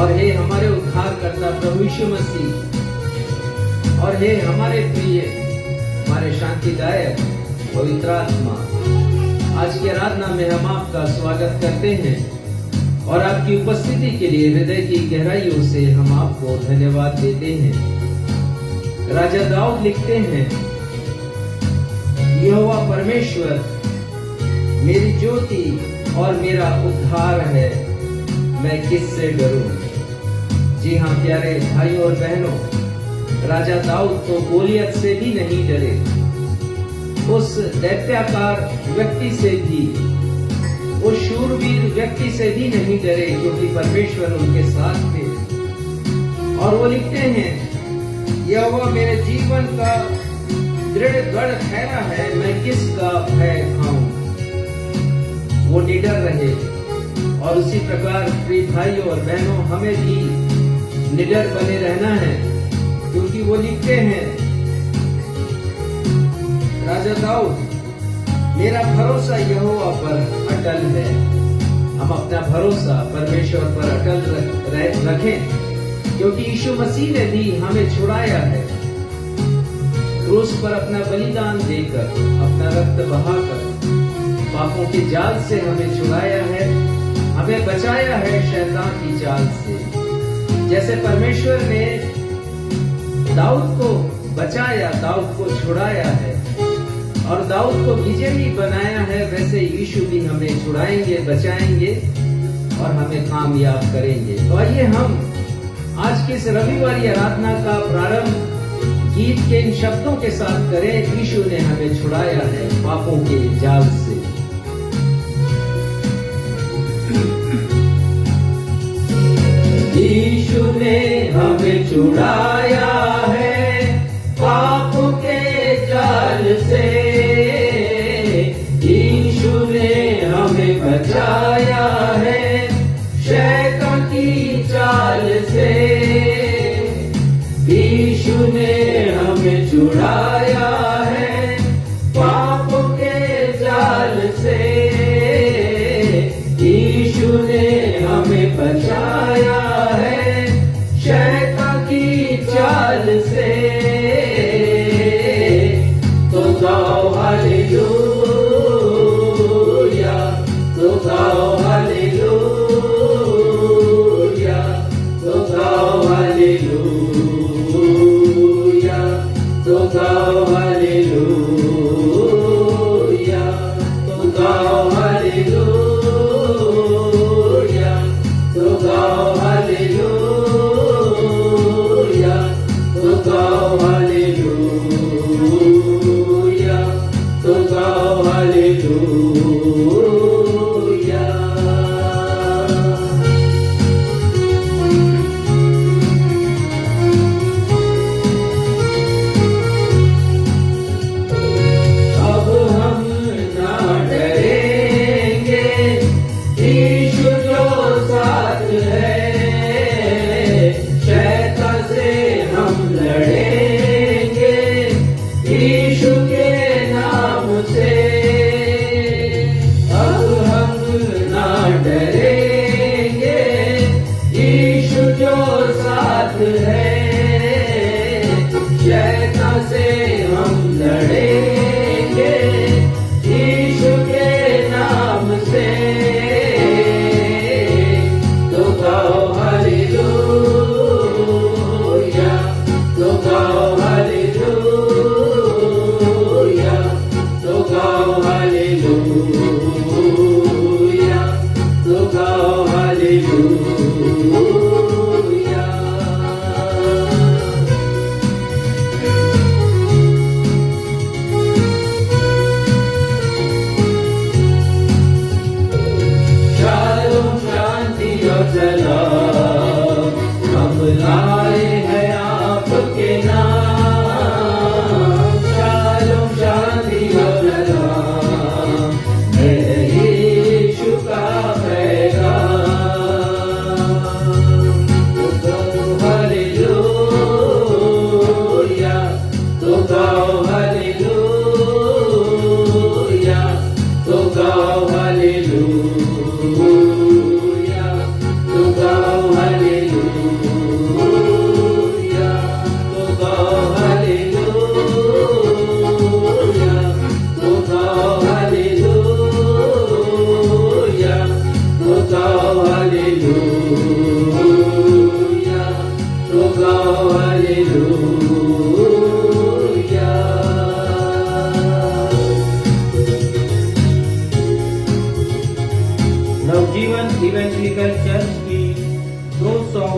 और हे हमारे उद्धारकर्ता प्रभु यीशु मसीह, और हे हमारे प्रिय, हमारे शांतिदायक पवित्र आत्मा, आज की आराधना में हम आपका स्वागत करते हैं और आपकी उपस्थिति के लिए हृदय की गहराइयों से हम आपको धन्यवाद देते हैं। राजा दाऊद लिखते हैं, यहोवा परमेश्वर मेरी ज्योति और मेरा उद्धार है, मैं किससे डरूं। जी हाँ प्यारे भाइयों और बहनों, राजा दाऊद तो गोलियत से भी नहीं डरे, उस दैत्याकार व्यक्ति से भी, उस शूरवीर व्यक्ति से भी नहीं डरे, क्योंकि परमेश्वर उनके साथ थे। और वो लिखते हैं, यहोवा मेरे जीवन का दृढ़ गढ़ ठहरा है, मैं किसका भय खाऊं। वो निडर रहे। और उसी प्रकार प्रिय भाइयों और बहनों, हमें भी निडर बने रहना है, क्योंकि वो लिखते हैं, राजा दाऊद, मेरा भरोसा यहोवा पर अटल है। हम अपना भरोसा परमेश्वर पर अटल रखें, क्योंकि यीशु मसीह ने भी हमें छुड़ाया है। क्रूस पर अपना बलिदान देकर, अपना रक्त बहाकर पापों के जाल से हमें छुड़ाया है, हमें बचाया है शैतान की चाल से। जैसे परमेश्वर ने दाऊद को बचाया, दाऊद को छुड़ाया है और दाऊद को विजयी बनाया है, वैसे यीशु भी हमें छुड़ाएंगे, बचाएंगे और हमें कामयाब करेंगे। तो आइए हम आज के इस रविवारी आराधना का प्रारंभ गीत के इन शब्दों के साथ करें, यीशु ने हमें छुड़ाया है पापों के जाल से। यीशु ने हमें छुड़ाया है पाप के जाल से, यीशु ने हमें बचाया है शैतान की चाल से। यीशु ने हमें छुड़ाया है पाप के जाल से, यीशु ने हमें बचाया शैतान की चाल से। तो गाओ हालेलुया, तो गाओ हालेलुया, तो गाओ हालेलुया, तो गाओ हालेलुया, तो गाओ हालेलुया, तो गाओ हालेलुया, तो गाओ हालेलुया, तो गाओ हालेलुया। अब हम ना डरेंगे, यीशु जो साथ है, शैतान से हम लड़ेंगे यीशु के नाम से। अब हम ना डरेंगे, यीशु जो साथ है, शैतान से हम लड़ेंगे यीशु के नाम से। तो गाओ हालेलुया, तो गाओ हालेलुया, तो गाओ हालेलुया, तो गाओ हालेलुया।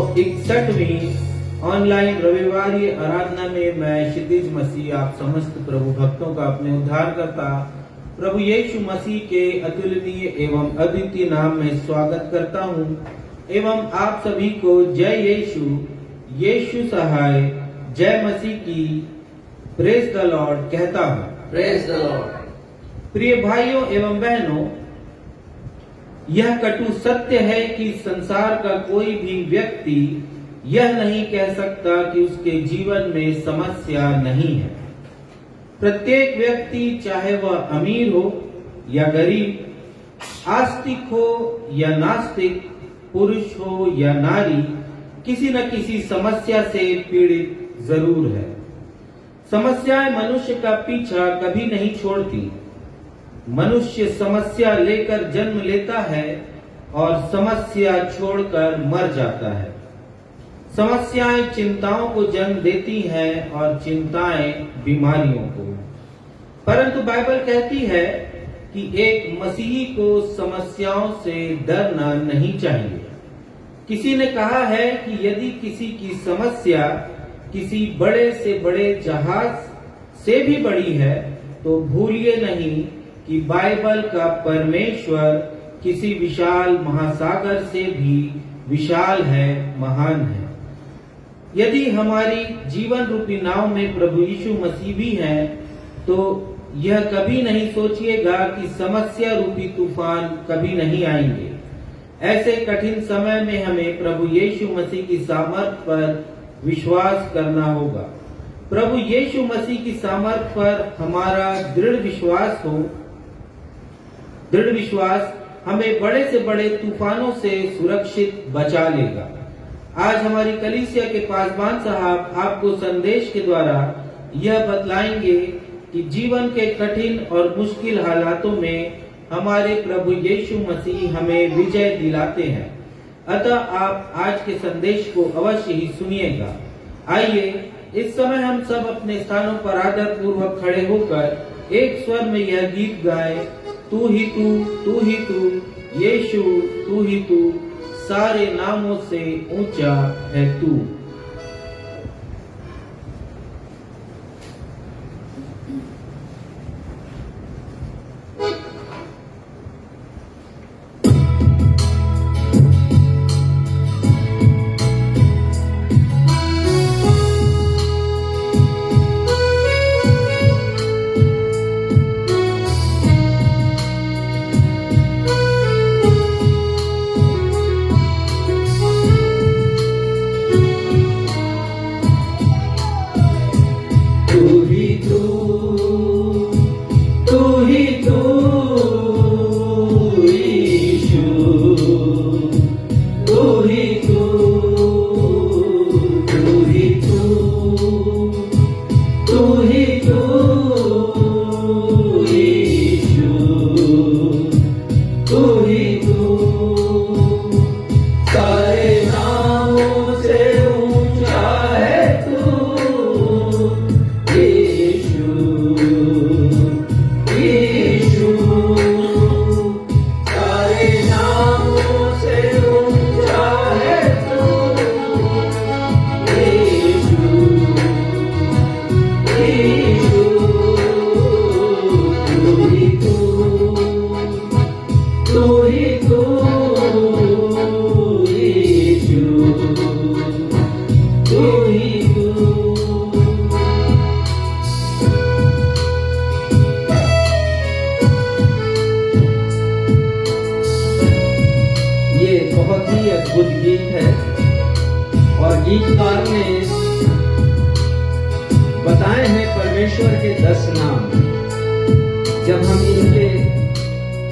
161वीं ऑनलाइन रविवारी आराधना में मैं क्षितिज मसीह आप समस्त प्रभु भक्तों का अपने उद्धारकर्ता प्रभु यीशु मसीह के अतुलनीय एवं अद्वितीय नाम में स्वागत करता हूं एवं आप सभी को जय यीशु, यीशु सहाय, जय मसीह की प्रेज द लॉर्ड कहता हूं। Praise the Lord. प्रिय भाइयों एवं बहनों, यह कटु सत्य है कि संसार का कोई भी व्यक्ति यह नहीं कह सकता कि उसके जीवन में समस्या नहीं है। प्रत्येक व्यक्ति, चाहे वह अमीर हो या गरीब, आस्तिक हो या नास्तिक, पुरुष हो या नारी, किसी न किसी समस्या से पीड़ित जरूर है। समस्याएं मनुष्य का पीछा कभी नहीं छोड़ती। मनुष्य समस्या लेकर जन्म लेता है और समस्या छोड़कर मर जाता है। समस्याएं चिंताओं को जन्म देती हैं और चिंताएं बीमारियों को। परंतु बाइबल कहती है कि एक मसीही को समस्याओं से डरना नहीं चाहिए। किसी ने कहा है कि यदि किसी की समस्या किसी बड़े से बड़े जहाज से भी बड़ी है तो भूलिए नहीं कि बाइबल का परमेश्वर किसी विशाल महासागर से भी विशाल है, महान है। यदि हमारी जीवन रूपी नाव में प्रभु यीशु मसीह भी है तो यह कभी नहीं सोचिएगा कि समस्या रूपी तूफान कभी नहीं आएंगे। ऐसे कठिन समय में हमें प्रभु यीशु मसीह की सामर्थ पर विश्वास करना होगा। प्रभु यीशु मसीह की सामर्थ पर हमारा दृढ़ विश्वास हमें बड़े से बड़े तूफानों से सुरक्षित बचा लेगा। आज हमारी कलीसिया के पासवान साहब आपको संदेश के द्वारा यह बतलाएंगे कि जीवन के कठिन और मुश्किल हालातों में हमारे प्रभु यीशु मसीह हमें विजय दिलाते हैं। अतः आप आज के संदेश को अवश्य ही सुनिएगा। आइए इस समय हम सब अपने स्थानों पर आदर पूर्वक खड़े होकर एक स्वर में यह गीत गाएं। तू ही तू यीशु, तू ही तू, सारे नामों से ऊंचा है तू। गीतकार ने बताए हैं परमेश्वर के 10 नाम। जब हम इनके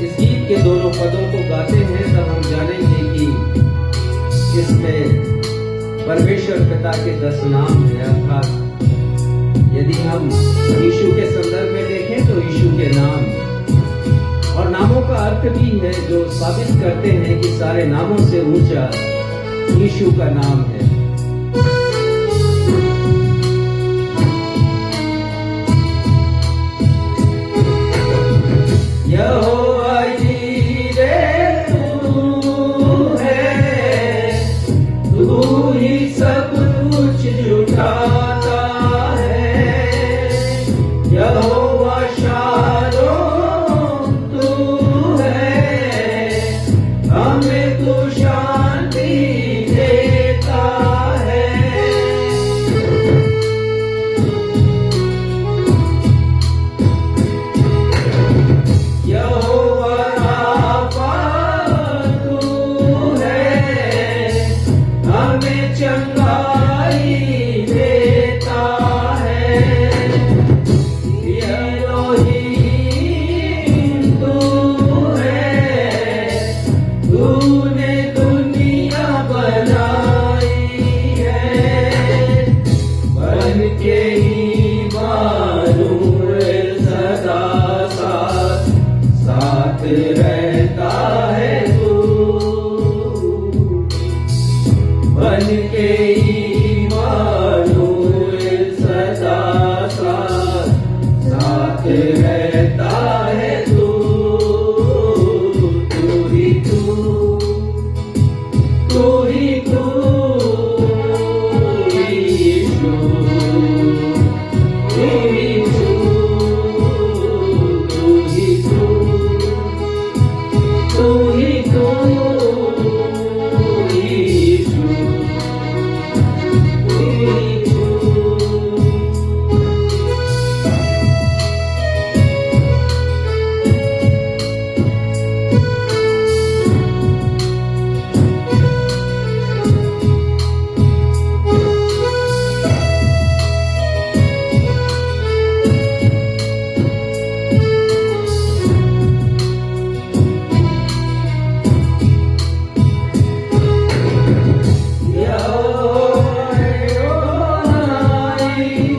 इस गीत के दोनों पदों को गाते हैं तब हम जानेंगे कि इसमें परमेश्वर पिता के 10 नाम हैं। अर्थात यदि हम यीशु के संदर्भ में देखें तो यीशु के नाम और नामों का अर्थ भी है जो साबित करते हैं कि सारे नामों से ऊंचा यीशु का नाम है। यहोवा जीरे तू है, तू ही सब कुछ जुटाता है, यहोवा शालोम तू है, हमें तू शांति देता है। यहोवा राफा तू है, हमें चंगाई देता है। एलोहीम तू है, तूने दुनिया बनाई है, बन के इमानुएल सदा साथ साथ रहता है तू, बन के इमानुएल सदा साथ साथ रहता है तू। तू ही तू, तू ही तू, यीशु, तू ही तू, तू ही तू, तू ही तू, यीशु, तू ही तू।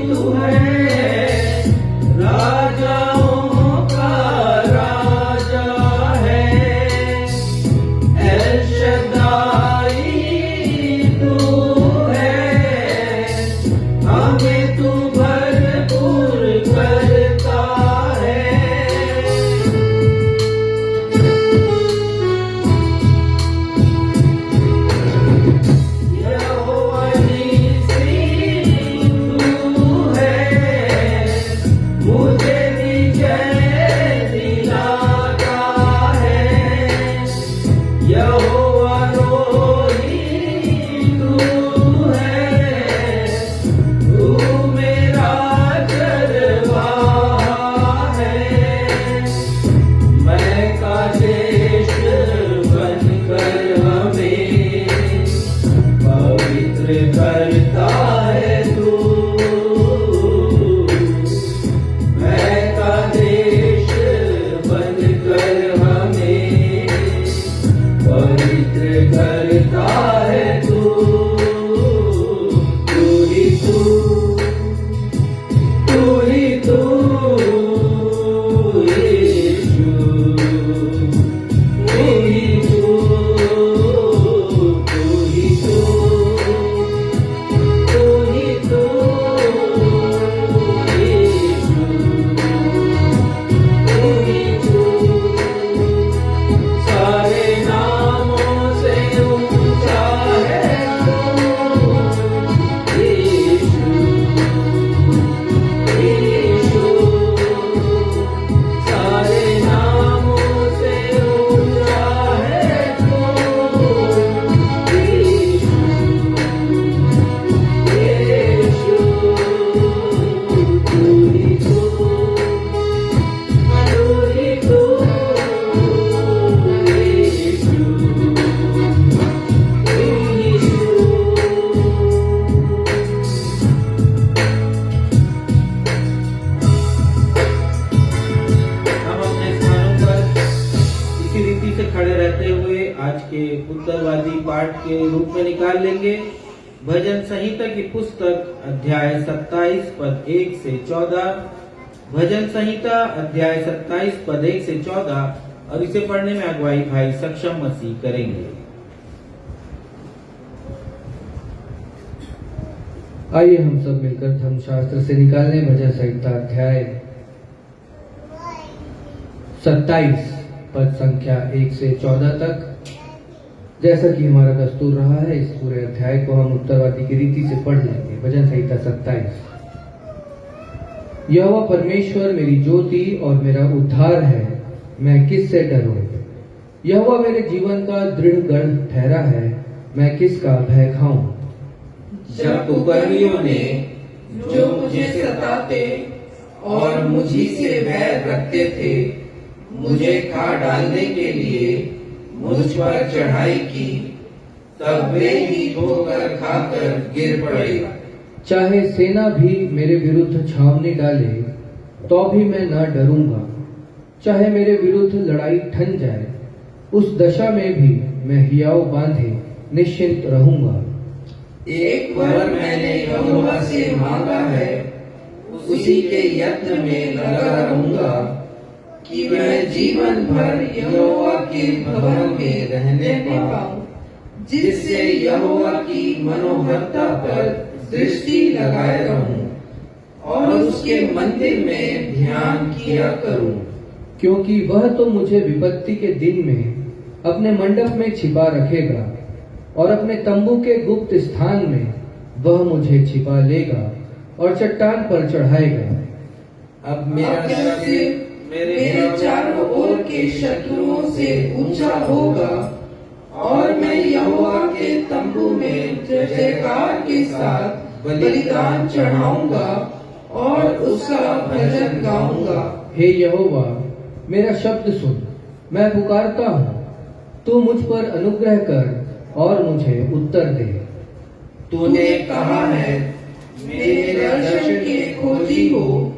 तू है, राजाओं का राजा है, एल शद्दाई तू है, हमें तू भरपूर करता है। यहोवा नीसी तू है, मुझे विजय दिलाता है। यहोवा रोही तू है, तू मेरा चरवाहा है, मैं कादेश बनकर हमें पवित्र करता है तू, मैं कादेश बनकर हमें पवित्र करता है तू। तू ही तू, तू ही तू, यीशु, तू ही तू, तू ही तू, तू ही तू, यीशु, तू ही तू। सारे नामों से ऊंचा है तू, यीशु, यीशु, सारे नामों से ऊंचा है तू, यीशु, यीशु, तू ही तू, तू ही तू, यीशु, तू ही तू। हम अपने स्थानों पर इसी रीति से खड़े रहते हुए आज के उत्तरवादी पाठ के रूप में निकाल लेंगे भजन संहिता की पुस्तक अध्याय 27 पद 1 से 14। भजन संहिता अध्याय 27 पद 1 से 14 और इसे पढ़ने में अगुवाई भाई सक्षम मसीह करेंगे। आइए हम सब मिलकर धर्मशास्त्र से निकालें भजन संहिता अध्याय 27 पद संख्या 1 से 14 तक। जैसा कि हमारा दस्तूर रहा है, इस पूरे अध्याय को हम उत्तरवादी की रीति से पढ़ लेंगे। भजन संहिता 27। यहोवा परमेश्वर मेरी ज्योति और मेरा उद्धार है, मैं किससे डरूं? यहोवा मेरे जीवन का दृढ़ गढ़ ठहरा है, मैं किसका भय खाऊं? जब कुकर्मियों ने जो मुझे सताते और मुझी से बैर रखते थे, मुझे खा डालने के लिए मुझ पर चढ़ाई की, तब वे ही ठोकर खाकर गिर पड़े। चाहे सेना भी मेरे विरुद्ध छावनी डाले, तो भी मैं न डरूंगा। चाहे मेरे विरुद्ध लड़ाई ठन जाए, उस दशा में भी मैं हियाव बांधे निश्चिंत रहूंगा। एक वर मैंने यहोवा से मांगा है, उसी के यत्न में लगा रहूंगा, कि मैं जीवन भर यहोवा के भवन में रहने पाऊं, जिससे यहोवा की मनोहरता पर दृष्टि लगाए रहूं और उसके मंदिर में ध्यान किया करूं। क्योंकि वह तो मुझे विपत्ति के दिन में अपने मंडप में छिपा रखेगा, और अपने तंबू के गुप्त स्थान में वह मुझे छिपा लेगा और चट्टान पर चढ़ाएगा। अब मेरा सिर मेरे चारों ओर के शत्रुओं से ऊंचा होगा, और मैं यहोवा के तंबू में जय जयकार के साथ बलिदान चढ़ाऊंगा और उसका भजन गाऊंगा। हे यहोवा, मेरा शब्द सुन, मैं पुकारता हूँ, तू मुझ पर अनुग्रह कर और मुझे उत्तर दे। तूने कहा है, मेरे दर्शन के खोजी हो,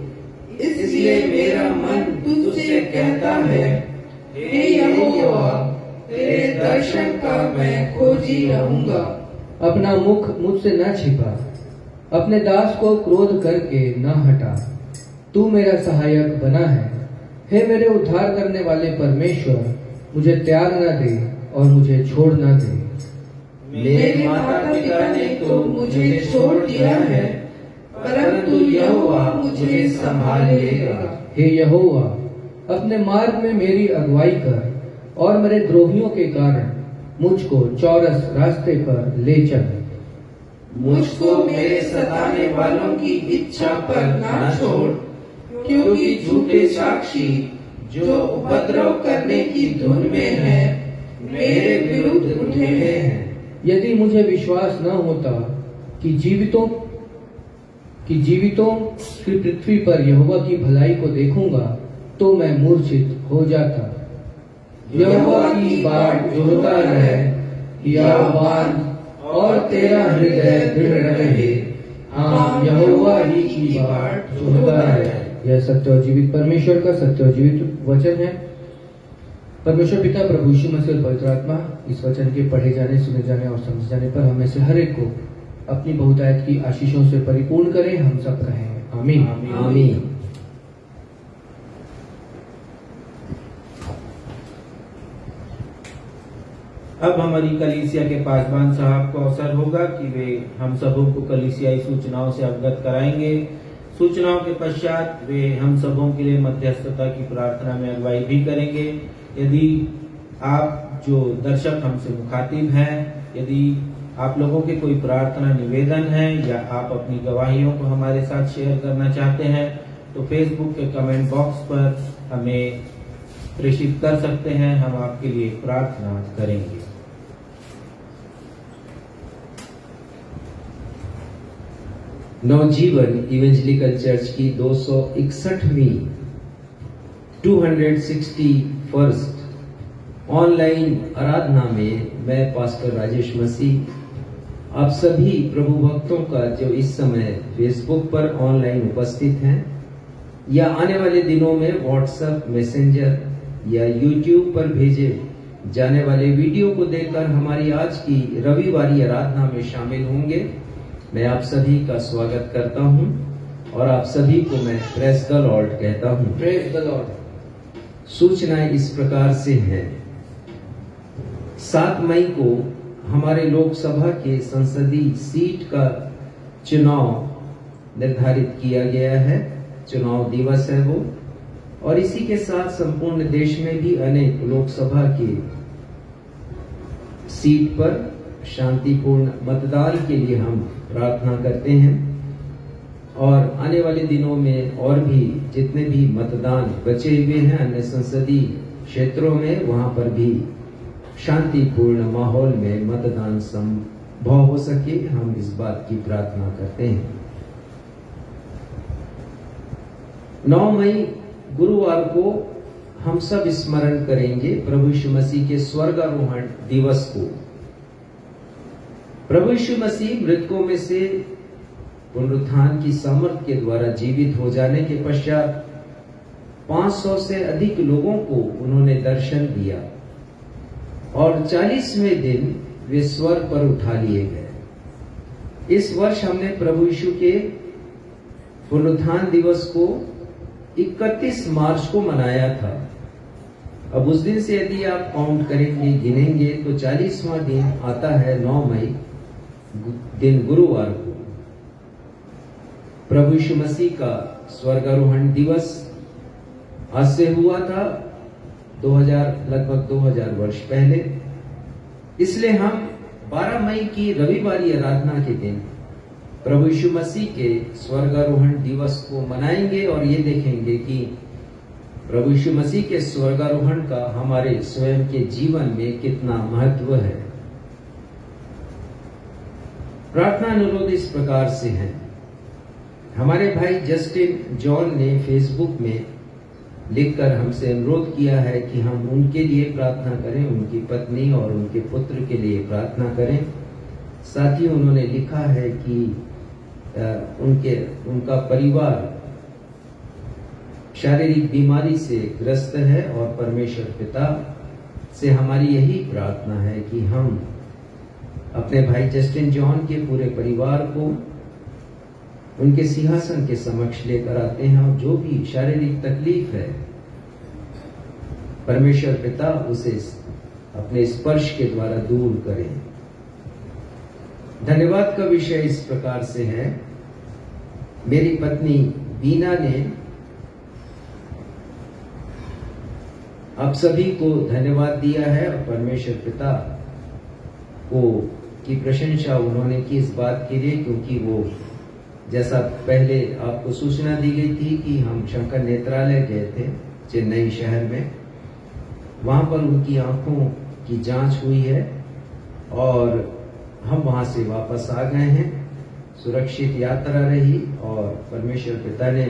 इसलिए मेरा मन तुझसे कहता है, हे यहोवा, तेरे दर्शन का मैं खोजी रहूंगा। अपना मुख मुझसे न छिपा, अपने दास को क्रोध करके न हटा। तू मेरा सहायक बना है। हे मेरे उद्धार करने वाले परमेश्वर, मुझे त्याग न दे और मुझे छोड़ न दे। मेरे माता पिता ने तो मुझे छोड़ दिया है, परंतु यहोवा मुझे संभाल लेगा। हे यहोवा, अपने मार्ग में मेरी अगुवाई कर और मेरे द्रोहियों के कारण मुझको चौरस रास्ते पर ले चल। मुझको मेरे सताने वालों की इच्छा पर ना छोड़, क्योंकि झूठे साक्षी जो उपद्रव करने की धुन में है, मेरे विरुद्ध उठे हैं। यदि मुझे विश्वास न होता कि जीवितों की पृथ्वी पर यहोवा की भलाई को देखूंगा, तो मैं मूर्छित हो जाता। यहोवा की बाट जोहता रहे, हियावान और तेरा हृदय दृढ़ रहे। हाँ, यहोवा ही की बाट जोहता रहे। यह सत्य और जीवित परमेश्वर का सत्य और जीवित वचन है। परमेश्वर पिता, प्रभु यीशु मसीह और पवित्र आत्मा इस वचन के पढ़े जाने, सुने जाने और समझ जाने पर हमें से हर एक को अपनी बहुतायत की आशीषों से परिपूर्ण करें। हम सब कहें आमीन। आमीन। अब हमारी कलीसिया के पासबान साहब को अवसर होगा कि वे हम सबों को कलीसियाई सूचनाओं से अवगत कराएंगे। सूचनाओं के पश्चात वे हम सबों के लिए मध्यस्थता की प्रार्थना में अगुवाई भी करेंगे। यदि आप जो दर्शक हमसे मुखातिब हैं, यदि आप लोगों के कोई प्रार्थना निवेदन है या आप अपनी गवाहियों को हमारे साथ शेयर करना चाहते हैं, तो फेसबुक के कमेंट बॉक्स पर हमें प्रेषित कर सकते हैं। हम आपके लिए प्रार्थना करेंगे। नवजीवन इवेंजलिकल चर्च की 261वीं 261st ऑनलाइन आराधना में मैं पास्टर राजेश मसीह आप सभी प्रभु भक्तों का जो इस समय फेसबुक पर ऑनलाइन उपस्थित हैं या आने वाले दिनों में व्हाट्सएप, मैसेंजर या यूट्यूब पर भेजे जाने वाले वीडियो को देखकर हमारी आज की रविवारी आराधना में शामिल होंगे, मैं आप सभी का स्वागत करता हूं और आप सभी को मैं प्रेज द लॉर्ड कहता हूं। Praise the Lord. सूचनाएं इस प्रकार से हैं। 7 मई को हमारे लोकसभा के संसदीय सीट का चुनाव निर्धारित किया गया है। चुनाव दिवस है वो, और इसी के साथ संपूर्ण देश में भी अनेक लोकसभा के सीट पर शांतिपूर्ण मतदान के लिए हम प्रार्थना करते हैं और आने वाले दिनों में और भी जितने भी मतदान बचे हुए हैं अन्य संसदीय क्षेत्रों में, वहां पर भी शांतिपूर्ण माहौल में मतदान संभव हो सके, हम इस बात की प्रार्थना करते हैं। 9 मई गुरुवार को हम सब स्मरण करेंगे प्रभु यीशु मसीह के स्वर्गारोहण दिवस को। प्रभु यीशु मसीह मृतकों में से पुनरुत्थान की सामर्थ के द्वारा जीवित हो जाने के पश्चात 500 से अधिक लोगों को उन्होंने दर्शन दिया और 40वें दिन वे स्वर्ग पर उठा लिए गए। इस वर्ष हमने प्रभु यीशु के पुनरुत्थान दिवस को 31 मार्च को मनाया था। अब उस दिन से यदि आप काउंट करेंगे, गिनेंगे, तो 40वां दिन आता है 9 मई दिन गुरुवार को। प्रभु यीशु मसीह का स्वर्गारोहण दिवस आज से हुआ था लगभग 2000 वर्ष पहले। इसलिए हम 12 मई की रविवारी आराधना के दिन प्रभु यीशु मसीह के स्वर्गारोहण दिवस को मनाएंगे और ये देखेंगे कि प्रभु यीशु मसीह के स्वर्गारोहण का हमारे स्वयं के जीवन में कितना महत्व है। प्रार्थना अनुरोध इस प्रकार से है। हमारे भाई जस्टिन जॉन ने फेसबुक में लिखकर हमसे अनुरोध किया है कि हम उनके लिए प्रार्थना करें, उनकी पत्नी और उनके पुत्र के लिए प्रार्थना करें। साथ ही उन्होंने लिखा है कि उनका परिवार शारीरिक बीमारी से ग्रस्त है और परमेश्वर पिता से हमारी यही प्रार्थना है कि हम अपने भाई जस्टिन जॉन के पूरे परिवार को उनके सिंहासन के समक्ष लेकर आते हैं और जो भी शारीरिक तकलीफ है परमेश्वर पिता उसे अपने स्पर्श के द्वारा दूर करें। धन्यवाद का विषय इस प्रकार से है। मेरी पत्नी बीना ने आप सभी को धन्यवाद दिया है और परमेश्वर पिता को की प्रशंसा उन्होंने की इस बात के लिए, क्योंकि वो जैसा पहले आपको सूचना दी गई थी कि हम शंकर नेत्रालय गए थे चेन्नई शहर में, वहां पर उनकी आंखों की जांच हुई है और हम वहां से वापस आ गए हैं। सुरक्षित यात्रा रही और परमेश्वर पिता ने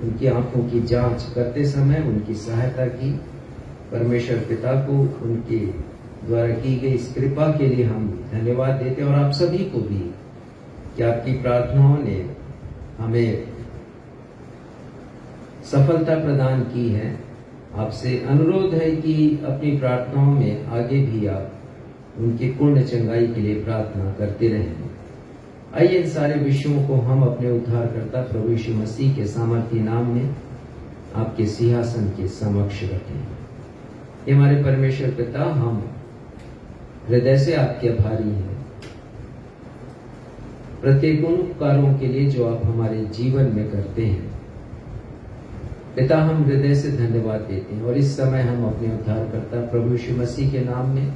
उनकी आंखों की जांच करते समय उनकी सहायता की। परमेश्वर पिता को उनके द्वारा की गई इस कृपा के लिए हम धन्यवाद देते हैं और आप सभी को भी कि आपकी प्रार्थनाओं ने हमें सफलता प्रदान की है। आपसे अनुरोध है कि अपनी प्रार्थनाओं में आगे भी आप उनकी पूर्ण चंगाई के लिए प्रार्थना करते रहें। आइए इन सारे विषयों को हम अपने उद्धारकर्ता प्रभु यीशु मसीह के सामर्थी नाम में आपके सिंहासन के समक्ष रखें। हे हमारे परमेश्वर पिता, हम हृदय से आपके आभारी हैं प्रत्येक उन उपकारों के लिए जो आप हमारे जीवन में करते हैं। पिता, हम हृदय से धन्यवाद देते हैं और इस समय हम अपने उद्धारकर्ता प्रभु यीशु मसीह के नाम में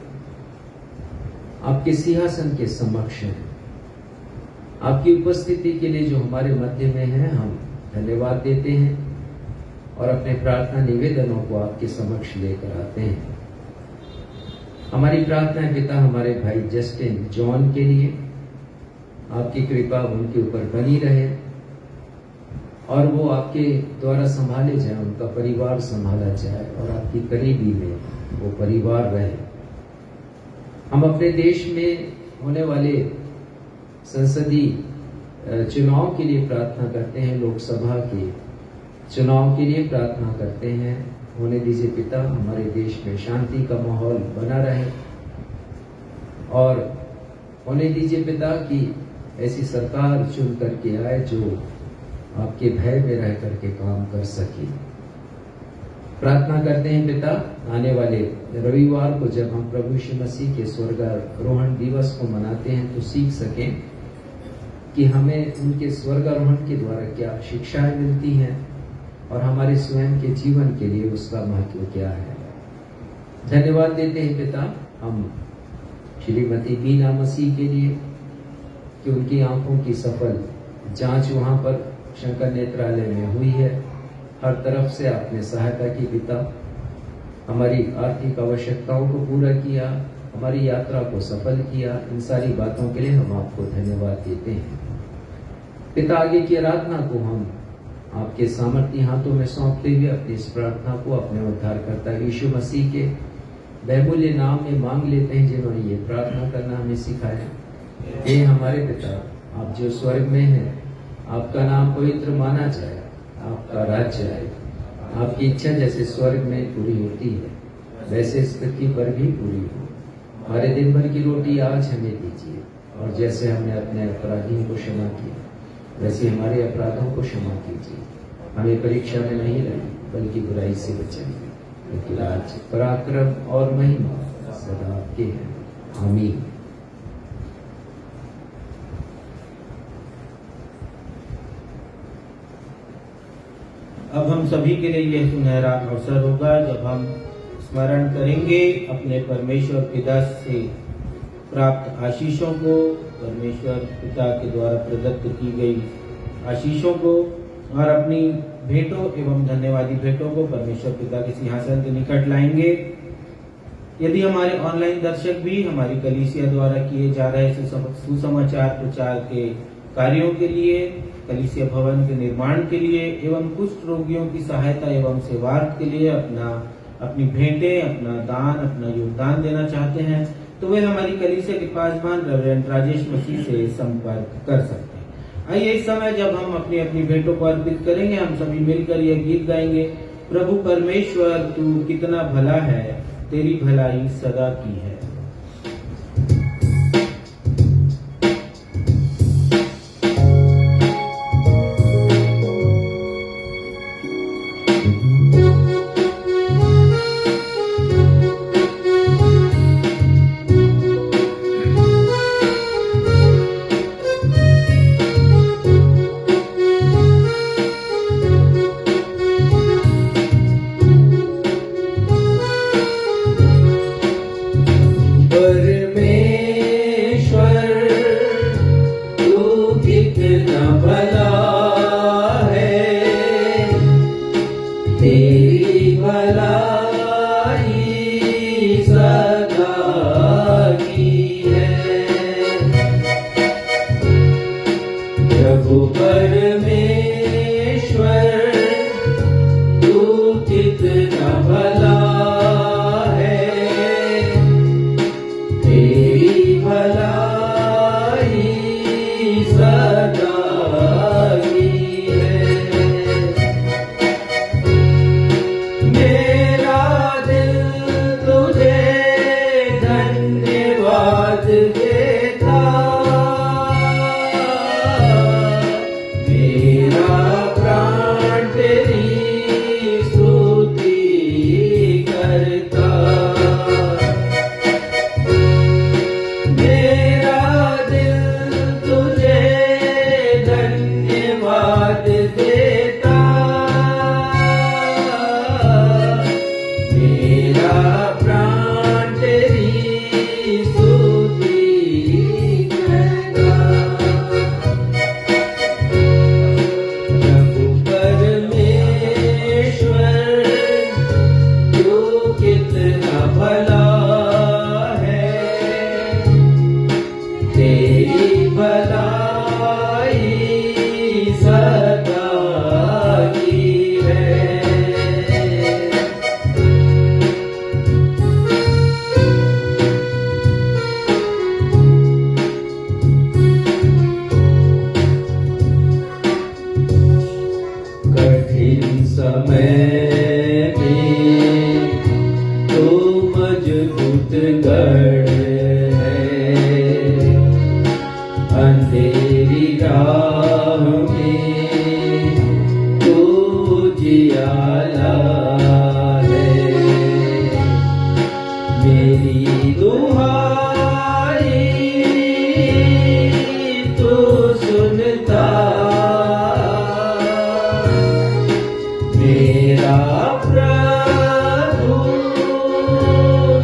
आपके सिंहासन के समक्ष हैं। आपकी उपस्थिति के लिए जो हमारे मध्य में है, हम धन्यवाद देते हैं और अपने प्रार्थना निवेदनों को आपके समक्ष लेकर आते हैं। हमारी प्रार्थना है पिता, हमारे भाई जस्टिन जॉन के लिए आपकी कृपा उनके ऊपर बनी रहे और वो आपके द्वारा संभाले जाए, उनका परिवार संभाला जाए और आपकी करीबी में वो परिवार रहे। हम अपने देश में होने वाले संसदीय चुनाव के लिए प्रार्थना करते हैं, लोकसभा के चुनाव के लिए प्रार्थना करते हैं। होने दीजिए पिता, हमारे देश में शांति का माहौल बना रहे और होने दीजिए पिता कि ऐसी सरकार चुन करके आए जो आपके भय में रह करके काम कर सके। प्रार्थना करते हैं पिता, आने वाले रविवार को जब हम प्रभु यीशु मसीह के स्वर्गारोहण दिवस को मनाते हैं तो सीख सकें कि हमें उनके स्वर्गारोहण के द्वारा क्या शिक्षाएं मिलती हैं और हमारे स्वयं के जीवन के लिए उसका महत्व क्या है। धन्यवाद देते हैं पिता, हम श्रीमती बीना मसीह के लिए कि उनकी आंखों की सफल जांच वहां पर शंकर नेत्रालय में हुई है। हर तरफ से आपने सहायता की पिता, हमारी आर्थिक आवश्यकताओं को पूरा किया, हमारी यात्रा को सफल किया। इन सारी बातों के लिए हम आपको धन्यवाद देते हैं पिता। आगे की आराधना को हम आपके सामर्थ्य हाथों में सौंपते हुए अपनी इस प्रार्थना को अपने उद्धारकर्ता यीशु मसीह के बहुमूल्य नाम में मांग लेते हैं, जिन्होंने ये प्रार्थना करना हमें सिखाया। हे हमारे पिता, आप जो स्वर्ग में हैं, आपका नाम पवित्र माना जाए, आपका राज्य आए, आपकी इच्छा जैसे स्वर्ग में पूरी होती है वैसे इस पृथ्वी पर भी पूरी हो। हमारे दिन भर की रोटी आज हमें दीजिए, और जैसे हमने अपने अपराधियों को क्षमा किया वैसे हमारे अपराधों को क्षमा कीजिए। हमें परीक्षा में नहीं लाइए बल्कि बुराई से बचाइए, क्योंकि राज्य, पराक्रम और महिमा सदा आपके हैं। आमीन। अब हम सभी के लिए यह सुनहरा अवसर होगा जब हम स्मरण करेंगे अपने परमेश्वर पिता से प्राप्त आशीषों को, परमेश्वर पिता के द्वारा प्रदत्त की गई आशीषों को, और अपनी भेंटों एवं धन्यवादी भेंटों को परमेश्वर पिता के सिंहासन के निकट लाएंगे। यदि हमारे ऑनलाइन दर्शक भी हमारी कलीसिया द्वारा किए जा रहे सुसमाचार प्रचार के कार्यों के लिए, कलीसिया भवन के निर्माण के लिए एवं कुष्ठ रोगियों की सहायता एवं सेवार्थ के लिए अपनी भेंटें, अपना दान, अपना योगदान देना चाहते हैं, तो वे हमारी कलीसिया के पासवान रेवरेंड राजेश मसीह से संपर्क कर सकते हैं। आइए इस समय जब हम अपनी अपनी भेंटों को अर्पित करेंगे, हम सभी मिलकर यह गीत गाएंगे। प्रभु परमेश्वर तू कितना भला है, तेरी भलाई सदा की है। प्रभु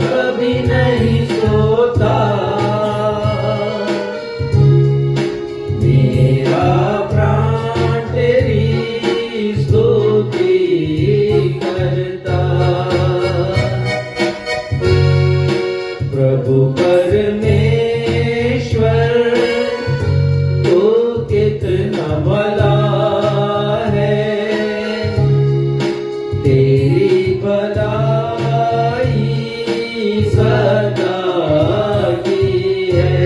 कभी नहीं सोता। तो कितना भला है, तेरी भलाई सदा की है,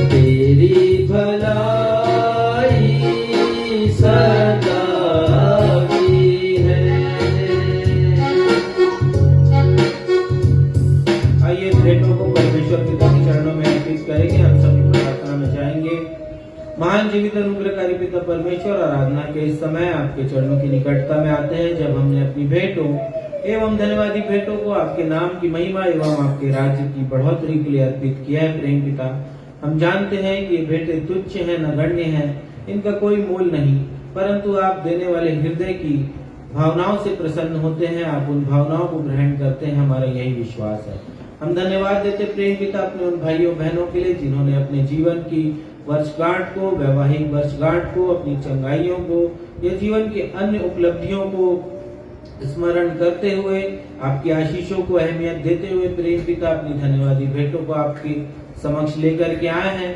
तेरी भलाई सदा की है। आइए भेंटों को परमेश्वर पिता के चरणों में अर्पित करेंगे। हम सभी प्रार्थना में जाएंगे। महान जीवित अनुग्रहकारी पिता परमेश्वर, आराधना के इस समय आपके चरणों की निकटता में आते हैं, जब हमने अपनी भेंटों एवं धन्यवादी भेंटों को आपके नाम की महिमा एवं आपके राज्य की बढ़ोतरी के लिए अर्पित किया है। प्रेम पिता, हम जानते हैं कि ये भेंटें तुच्छ हैं, नगण्य हैं, इनका कोई मोल नहीं, परंतु आप देने वाले हृदय की भावनाओं से प्रसन्न होते हैं। आप उन भावनाओं को ग्रहण करते हैं, हमारा यही विश्वास है। हम धन्यवाद देते प्रेम पिता अपने उन भाइयों बहनों के लिए जिन्होंने अपने जीवन की वर्षगांठ को, वैवाहिक वर्षगांठ को, अपनी चंगाइयों को या जीवन के अन्य उपलब्धियों को स्मरण करते हुए, आपकी आशीषों को अहमियत देते हुए प्रेम पिता अपनी धन्यवादी भेंटों को आपके समक्ष लेकर के आए हैं।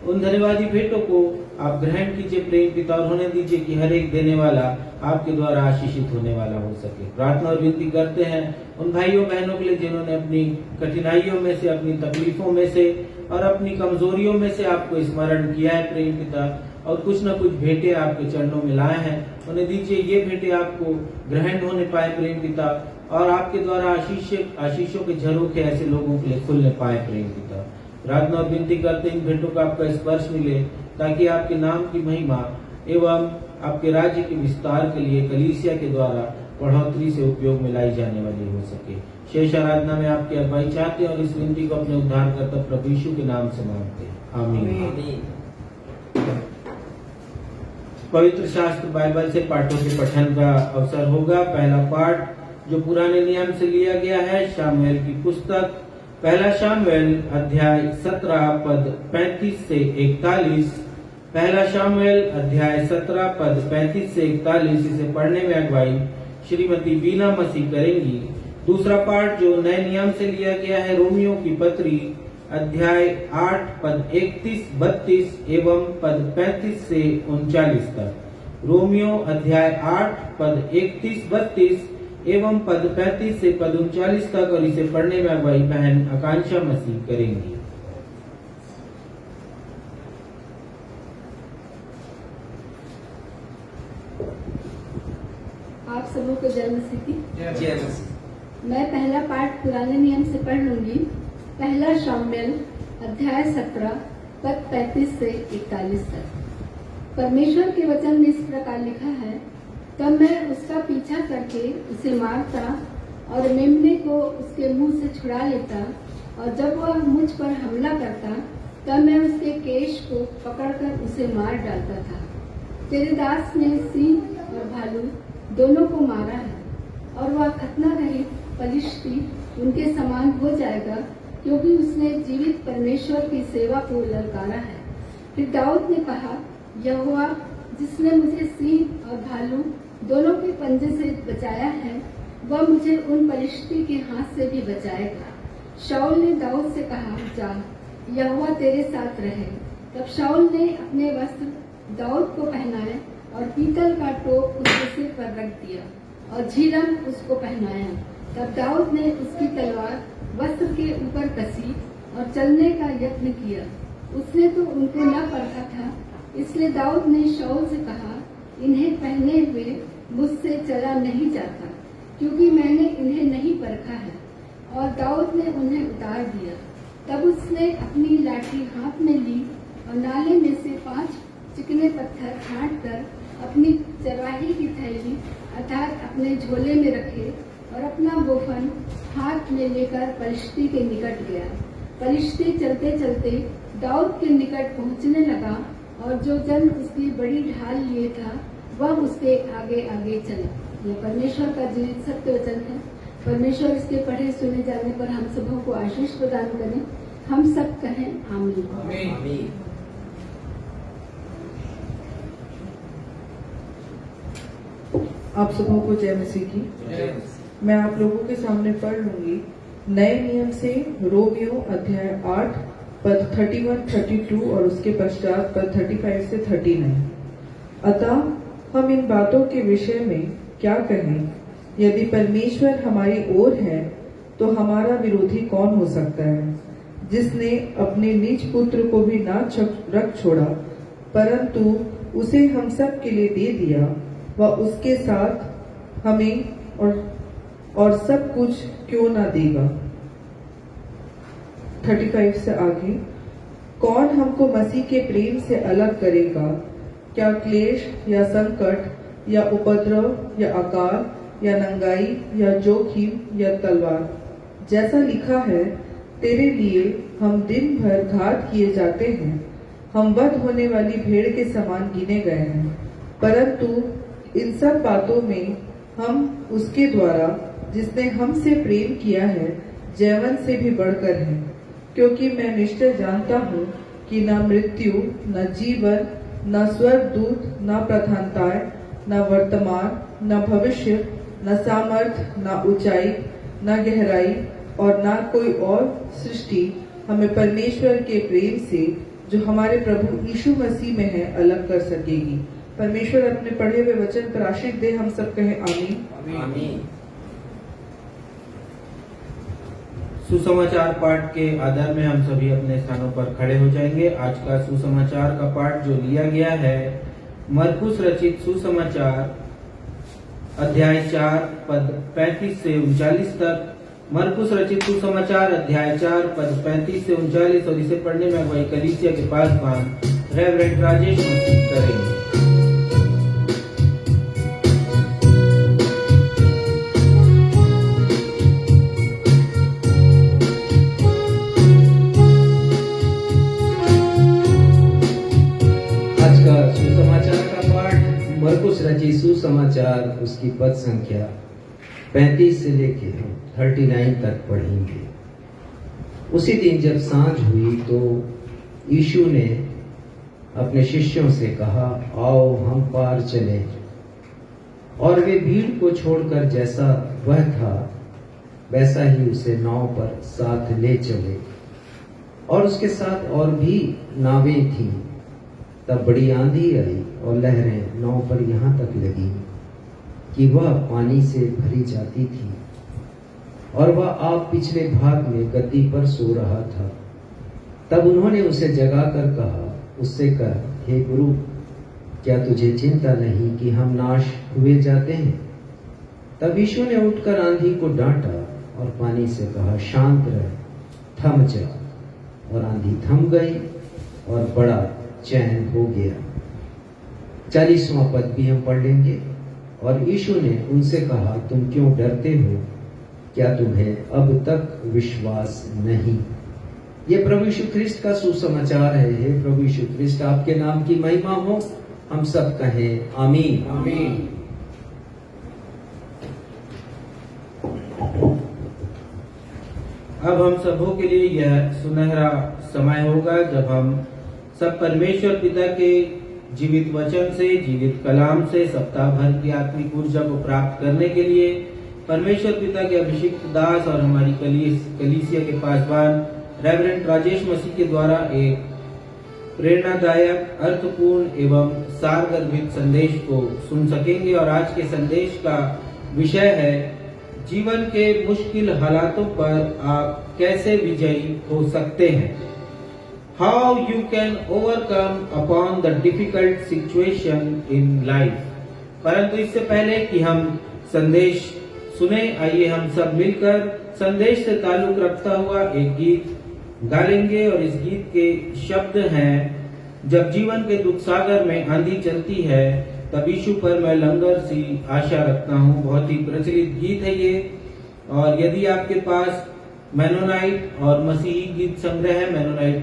उन धन्यवादी भेंटों को आप ग्रहण कीजिए प्रेम पिता, और होने दीजिए कि हर एक देने वाला आपके द्वारा आशीषित होने वाला हो सके। प्रार्थना और विनती करते हैं उन भाइयों बहनों के लिए जिन्होंने अपनी कठिनाइयों में से, अपनी तकलीफों में से और अपनी कमजोरियों में से आपको स्मरण किया है प्रेम पिता, और कुछ न कुछ भेंटे आपके चरणों में लाए हैं। उन्हें दीजिए ये भेंटे आपको ग्रहण होने पाए प्रेम पिता, और आपके द्वारा आशीषों के झरोखे ऐसे लोगों के लिए खुलने पाए प्रेम पिता। प्रार्थना और विनती करते इन भेंटों का आपका स्पर्श मिले, ताकि आपके नाम की महिमा एवं आपके राज्य के विस्तार के लिए कलीसिया के द्वारा बढ़ोतरी से उपयोग में लाई जाने वाली हो सके। शेष आराधना में आपकी अगुवाई चाहते हैं और इस विनती को अपने उद्धारकर्ता प्रभु यीशु के नाम से मांगते हैं, आमीन। पवित्र शास्त्र बाइबल से पाठों के पठन का अवसर होगा। पहला पाठ जो पुराने नियम से लिया गया है, शामुएल की पुस्तक, पहला शामुएल अध्याय 17 पद 35 से 41। पहला शामुएल अध्याय 17 पद 35 से 41। इसे पढ़ने में अगुवाई श्रीमती बीना मसीह करेंगी। दूसरा पाठ जो नए नियम से लिया गया है, रोमियो की पत्री अध्याय 8 पद 31-32 एवं पद 35 से 39 तक। रोमियो अध्याय 8 पद 31-32 एवं पद 35 से पद 39 तक, और इसे पढ़ने में अगुवाई बहन आकांक्षा मसीह करेंगी। आप सबों को जय मसीह की। जय मसीह। मैं पहला पाठ पुराने नियम से पढ़ लूंगी। पहला शामुएल अध्याय 17 पद 35 से 41 तक। परमेश्वर के वचन में इस प्रकार लिखा है, तब मैं उसका पीछा करके उसे मारता और मेमने को उसके मुंह से छुड़ा लेता, और जब वह मुझ पर हमला करता तब मैं उसके केश को पकड़कर उसे मार डालता था। तेरे दास ने सिंह और भालू दोनों को मारा है, और वह खतना रहित पलिश्ती उनके समान हो जाएगा, क्योंकि उसने जीवित परमेश्वर की सेवा को ललकारा है। फिर दाऊद ने कहा, यहोवा जिसने मुझे सिंह और भालू दोनों के पंजे से बचाया है, वह मुझे उन पलिश्ती के हाथ से भी बचाएगा। शाऊल ने दाऊद से कहा, जा, यहोवा तेरे साथ रहे। तब शाऊल ने अपने वस्त्र दाऊद को पहनाए और पीतल का टोप उसके सिर पर रख दिया और झिलम उसको पहनाया। तब दाऊद ने उसकी तलवार वस्त्र के ऊपर कसी और चलने का यत्न किया। उसने तो उनको न परखा था, इसलिए दाऊद ने शाऊल से कहा, इन्हें पहने हुए मुझसे चला नहीं जाता, क्योंकि मैंने इन्हें नहीं परखा है। और दाऊद ने उन्हें उतार दिया। तब उसने अपनी लाठी हाथ में ली और नाले में से 5 चिकने पत्थर छांटकर अपनी चरवाही की थैली अर्थात अपने झोले में रखे और अपना बोफन हाथ में लेकर पलिश्ती के निकट गया। पलिश्ती चलते चलते दाऊद के निकट पहुंचने लगा, और जो जन उसकी बड़ी ढाल लिए था वह उसके आगे आगे चला। यह परमेश्वर का जीवित सत्य वचन है। परमेश्वर इसके पढ़े सुने जाने पर हम सबों को आशीष प्रदान करें। हम सब कहें आमीन। आमीन। आप सबों को जय मसीह की। मैं आप लोगों के सामने पढ़ लूंगी नए नियम से रोमियो अध्याय 8 पद 31, 32 और उसके पश्चात पद 35 से 39। अतः हम इन बातों के विषय में क्या कहें? यदि परमेश्वर हमारी ओर है तो हमारा विरोधी कौन हो सकता है? जिसने अपने निज पुत्र को भी ना रख छोड़ा परंतु उसे हम सब के लिए दे दिया, वह उसके साथ हमें और सब कुछ क्यों ना देगा। 35 से आगे, कौन हमको मसीह के प्रेम से अलग करेगा? क्या क्लेश या संकट या उपद्रव या अकाल या नंगाई या जोखिम या तलवार? जैसा लिखा है, तेरे लिए हम दिन भर घात किए जाते हैं, हम वध होने वाली भेड़ के समान गिने गए हैं। परंतु इन सब बातों में हम उसके द्वारा जिसने हमसे प्रेम किया है जैवन से भी बढ़कर हैं। क्योंकि मैं निश्चय जानता हूँ कि न मृत्यु, न जीवन, न स्वर्गदूत, न प्रधानताएं, न वर्तमान, न भविष्य, न सामर्थ, न ऊंचाई, न गहराई और न कोई और सृष्टि हमें परमेश्वर के प्रेम से जो हमारे प्रभु यीशु मसीह में है अलग कर सकेगी। परमेश्वर अपने पढ़े हुए वचन पर आशीष दे। हम सब कहें आमीन। आमीन। सुसमाचार पाठ के आधार में हम सभी अपने स्थानों पर खड़े हो जाएंगे। आज का सुसमाचार का पाठ जो लिया गया है मरकुस रचित सुसमाचार अध्याय 4 पद 35 से 39 तक। मरकुस रचित सुसमाचार अध्याय 4 पद 35 से 39 और इसे पढ़ने में वही कलीसिया के पासवान रेवरेंड राजेश मसीह करेंगे। मरकुस रचित सुसमाचार उसकी पद संख्या 35 से लेके 39 तक पढ़ेंगे। उसी दिन जब सांझ हुई तो यीशु ने अपने शिष्यों से कहा, आओ हम पार चलें। और वे भीड़ को छोड़कर जैसा वह था वैसा ही उसे नाव पर साथ ले चले। और उसके साथ और भी नावें थीं। तब बड़ी आंधी आई और लहरें नाव पर यहाँ तक लगी कि वह पानी से भरी जाती थी और वह आप पिछले भाग में गद्दी पर सो रहा था। तब उन्होंने उसे जगाकर कहा, उससे कह, हे गुरु, क्या तुझे चिंता नहीं कि हम नाश हुए जाते हैं? तब यीशु ने उठकर आंधी को डांटा और पानी से कहा, शांत रह, थम जा। और आंधी थम गई और बड़ा चैन हो गया। 40वां पद भी हम पढ़ लेंगे। और यीशु ने उनसे कहा, तुम क्यों डरते हो? क्या तुम्हें अब तक विश्वास नहीं? ये प्रभु यीशु ख्रिस्त का सुसमाचार है। हे प्रभु यीशु ख्रिस्त, आपके नाम की महिमा हो। हम सब कहें आमीन। आमीन। अब हम सबों के लिए यह सुनहरा समय होगा जब हम सब परमेश्वर पिता के जीवित वचन से, जीवित कलाम से सप्ताह भर की आत्मिक ऊर्जा को प्राप्त करने के लिए परमेश्वर पिता के अभिषिक्त दास और हमारी कलीसिया के पासवान रेवरेंड राजेश मसीह के द्वारा एक प्रेरणादायक, अर्थपूर्ण एवं सारगर्भित संदेश को सुन सकेंगे। और आज के संदेश का विषय है, जीवन के मुश्किल हालातों पर आप कैसे विजयी हो सकते हैं। How you can overcome upon the difficult situation in life। परंतु इससे पहले कि हम संदेश सुने, आइए हम सब मिलकर संदेश से ताल्लुक रखता हुआ एक गीत गा लेंगे। और इस गीत के शब्द हैं, जब जीवन के दुख सागर में आंधी चलती है तब यीशु पर मैं लंगर सी आशा रखता हूँ। बहुत ही प्रचलित गीत है ये। और यदि आपके पास मेनोनाइट और मसीही गीत संग्रह है, मेनोनाइट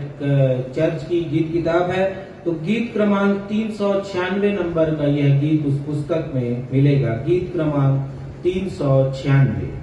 चर्च की गीत किताब है, तो गीत क्रमांक 396 नंबर का यह गीत उस पुस्तक में मिलेगा। गीत क्रमांक 396।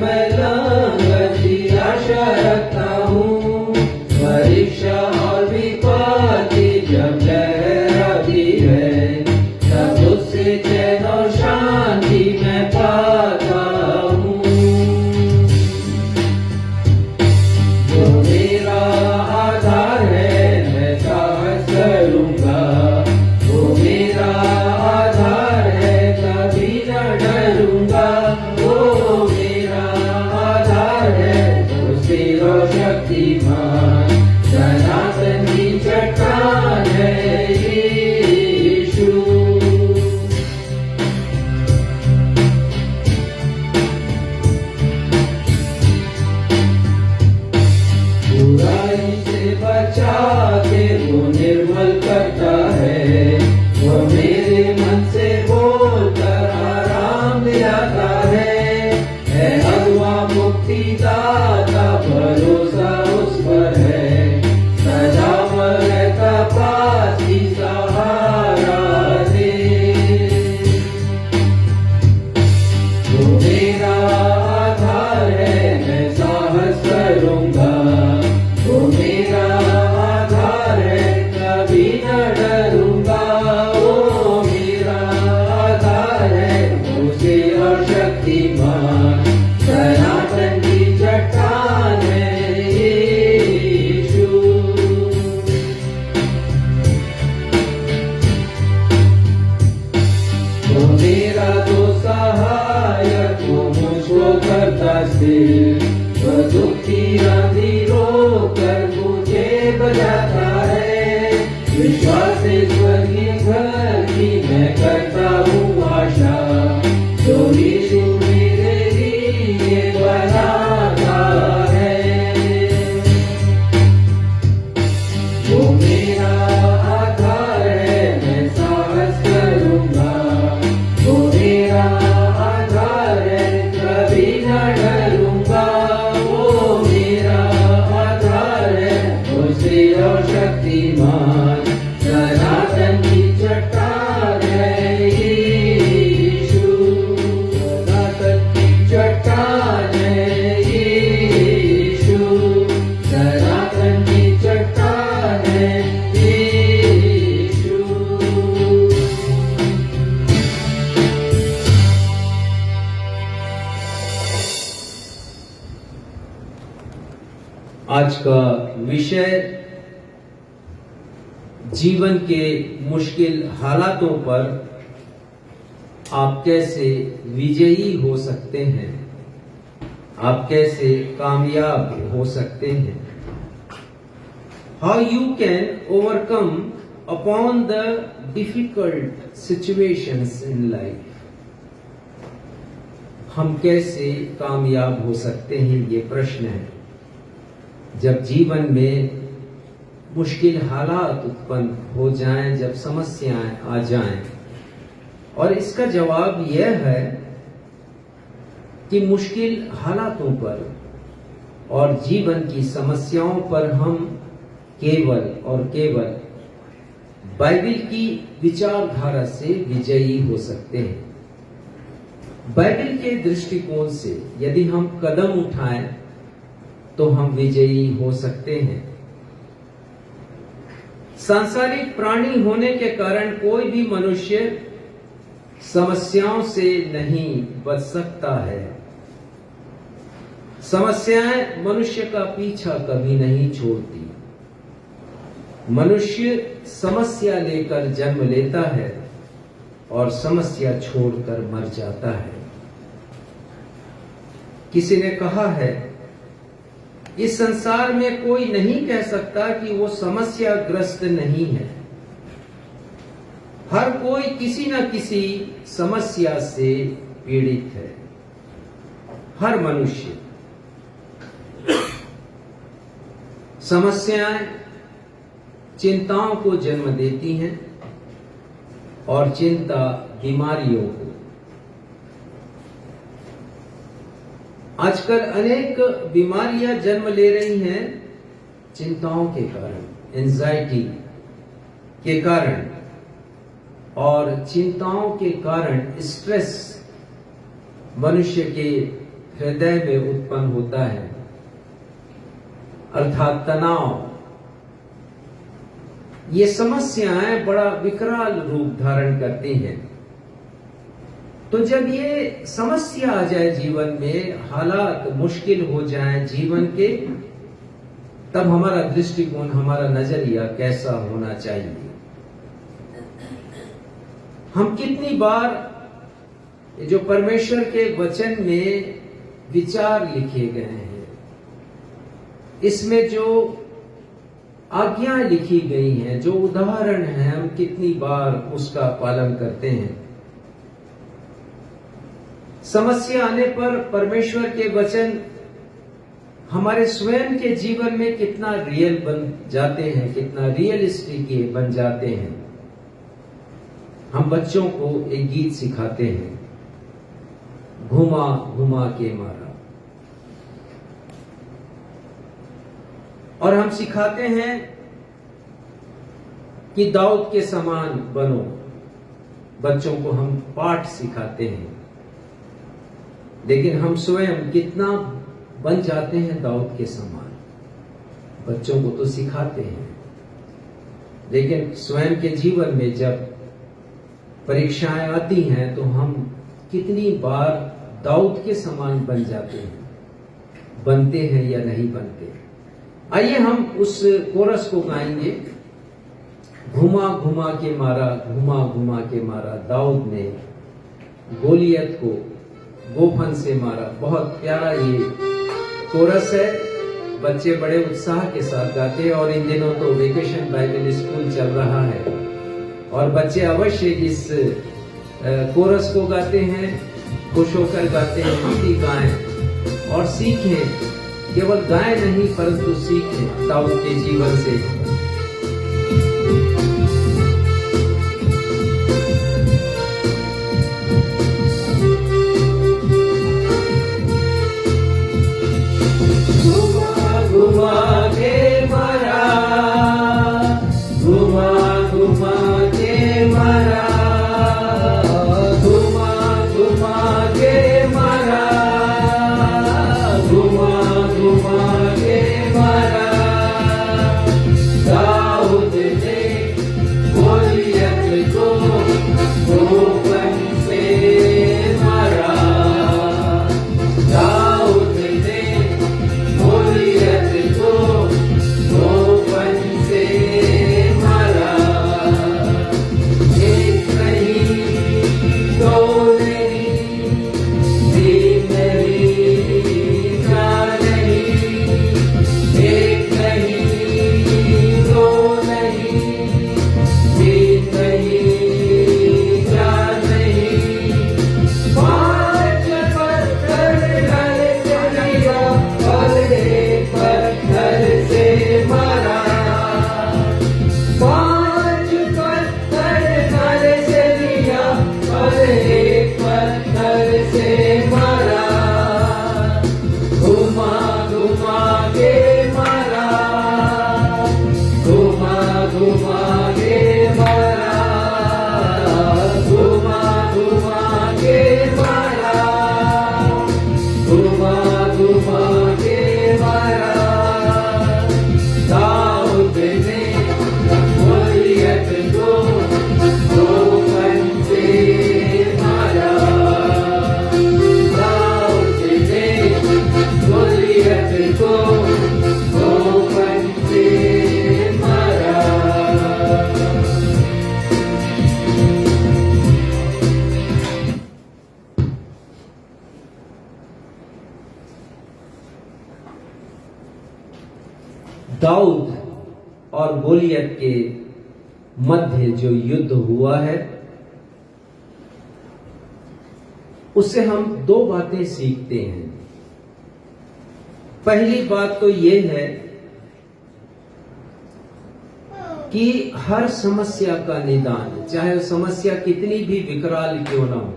मैं लंगर की आशा रखता हूँ। परीक्षा और विपत्ति जब लहराती है, तब उससे चैन और शांति मैं पाता हूँ। जो मेरा आधार है मैं साहस करूँगा, वो मेरा आधार है कभी न डरूंगा। वो मेरा आधार है वो सिर और शक्तिमान, सनातन की चट्टान है यीशु। बुराई से बचा के वो निर्मल करता है, वो मेरे मन से बोलकर आराम दिलाता है अगुआ मुक्तिदाता, भरोसा उस पर है, सदा रहता पास ही सहारा दे। वो मेरा आधार है मैं साहस करूँगा, वो मेरा आधार है कभी न डरूंगा। वो मेरा आधार है वो सिर और शक्तिमान, सनातन की चट्टान है यीशु। वो मेरा तो सहायक, वो मुझको करता स्थिर, वो दुखी आंधी रोकर मुझे बजाता है। विश्वास से स्वर्गीय घर की मैं करता हूँ आशा, जो यीशु मेरे लिए बनाता है। वो मेरा आधार है मैं साहस करूँगा, वो मेरा आधार है कभी न डरूंगा। वो मेरा आधार है वो सिर और शक्तिमान, सनातन की चट्टान है यीशु। सनातन की चट्टान है यीशु, सनातन की चट्टान है यीशु। आज का विषय जीवन के मुश्किल हालातों पर आप कैसे विजयी हो सकते हैं, आप कैसे कामयाब हो सकते हैं। How you can overcome upon the difficult situations in life. हम कैसे कामयाब हो सकते हैं, ये प्रश्न है। जब जीवन में मुश्किल हालात उत्पन्न हो जाएं, जब समस्याएं आ जाएं, और इसका जवाब यह है कि मुश्किल हालातों पर और जीवन की समस्याओं पर हम केवल और केवल बाइबल की विचारधारा से विजयी हो सकते हैं। बाइबल के दृष्टिकोण से यदि हम कदम उठाएं तो हम विजयी हो सकते हैं। सांसारिक प्राणी होने के कारण कोई भी मनुष्य समस्याओं से नहीं बच सकता है। समस्याएं मनुष्य का पीछा कभी नहीं छोड़ती। मनुष्य समस्या लेकर जन्म लेता है और समस्या छोड़कर मर जाता है। किसी ने कहा है, इस संसार में कोई नहीं कह सकता कि वो समस्याग्रस्त नहीं है। हर कोई किसी न किसी समस्या से पीड़ित है। हर मनुष्य। समस्याएं चिंताओं को जन्म देती हैं और चिंता बीमारियों को। आजकल अनेक बीमारियां जन्म ले रही हैं चिंताओं के कारण, एंजाइटी के कारण, और चिंताओं के कारण स्ट्रेस मनुष्य के हृदय में उत्पन्न होता है, अर्थात तनाव, ये समस्याएं बड़ा विकराल रूप धारण करती हैं। तो जब ये समस्या आ जाए जीवन में, हालात मुश्किल हो जाए जीवन के, तब हमारा दृष्टिकोण, हमारा नजरिया कैसा होना चाहिए? हम कितनी बार जो परमेश्वर के वचन में विचार लिखे गए हैं, इसमें जो आज्ञा लिखी गई हैं, जो उदाहरण हैं, हम कितनी बार उसका पालन करते हैं? समस्या आने पर परमेश्वर के वचन हमारे स्वयं के जीवन में कितना रियल बन जाते हैं, कितना रियलिस्टिक बन जाते हैं। हम बच्चों को एक गीत सिखाते हैं, घुमा घुमा के मारा, और हम सिखाते हैं कि दाऊद के समान बनो। बच्चों को हम पाठ सिखाते हैं, लेकिन हम स्वयं कितना बन जाते हैं दाऊद के समान? बच्चों को तो सिखाते हैं, लेकिन स्वयं के जीवन में जब परीक्षाएं आती हैं तो हम कितनी बार दाऊद के समान बन जाते हैं? बनते हैं या नहीं बनते? आइए हम उस कोरस को गाएंगे, घुमा घुमा के मारा, घुमा घुमा के मारा, दाऊद ने गोलियत को गोफन से मारा। बहुत प्यारा ये कोरस है, बच्चे बड़े उत्साह के साथ गाते हैं। और इन दिनों तो वेकेशन बाइबल स्कूल चल रहा है, और बच्चे अवश्य इस कोरस को गाते हैं, खुश होकर गाते हैं, हिंदी गाएं और सीखें। केवल गाएं नहीं, परंतु सीखें दाऊद के जीवन से। घुमा के मारा, घुमा घुमा के मारा, घुमा घुमा के मारा, घुमा घुमा के मारा। दाऊद ने गोलियत को गोफन से मारा, दाऊद ने गोलियत को गोफन से मारा। एक नहीं, दो नहीं, तीन नहीं, चार नहीं, एक नहीं, दो नहीं, तीन नहीं, चार नहीं, पांच पत्थर डाले चलिया और एक पत्थर से मारा। पांच पत्थर डाले चलिया और एक पत्थर से मारा। घुमा घुमा के मारा, घुमा घुमा के मारा, घुमा घुमा के मारा, घुमा घुमा के मारा। दाऊद ने गोलियत को गोफन से मारा, दाऊद ने गोलियत को गोफन से मारा। दाऊद और गोलियत के मध्य जो युद्ध हुआ है, उससे हम दो बातें सीखते हैं। पहली बात तो ये है कि हर समस्या का निदान, चाहे वो समस्या कितनी भी विकराल क्यों ना हो,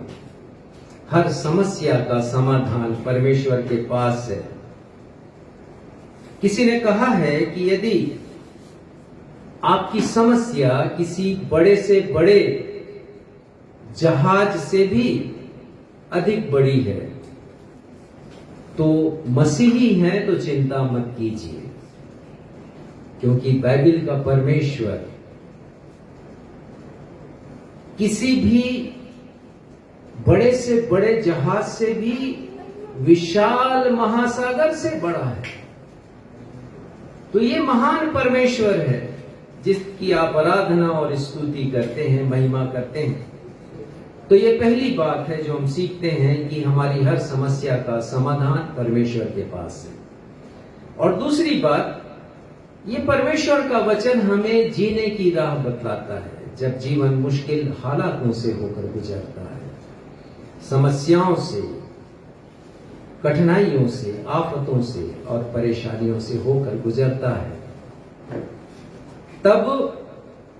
हर समस्या का समाधान परमेश्वर के पास है। किसी ने कहा है कि यदि आपकी समस्या किसी बड़े से बड़े जहाज से भी अधिक बड़ी है, तो मसीही हैं तो चिंता मत कीजिए, क्योंकि बाइबल का परमेश्वर किसी भी बड़े से बड़े जहाज से भी विशाल महासागर से बड़ा है। तो ये महान परमेश्वर है जिसकी आप आराधना और स्तुति करते हैं, महिमा करते हैं। तो ये पहली बात है जो हम सीखते हैं कि हमारी हर समस्या का समाधान परमेश्वर के पास है। और दूसरी बात, ये परमेश्वर का वचन हमें जीने की राह बतलाता है जब जीवन मुश्किल हालातों से होकर गुजरता है, समस्याओं से, कठिनाइयों से, आफतों से और परेशानियों से होकर गुजरता है। तब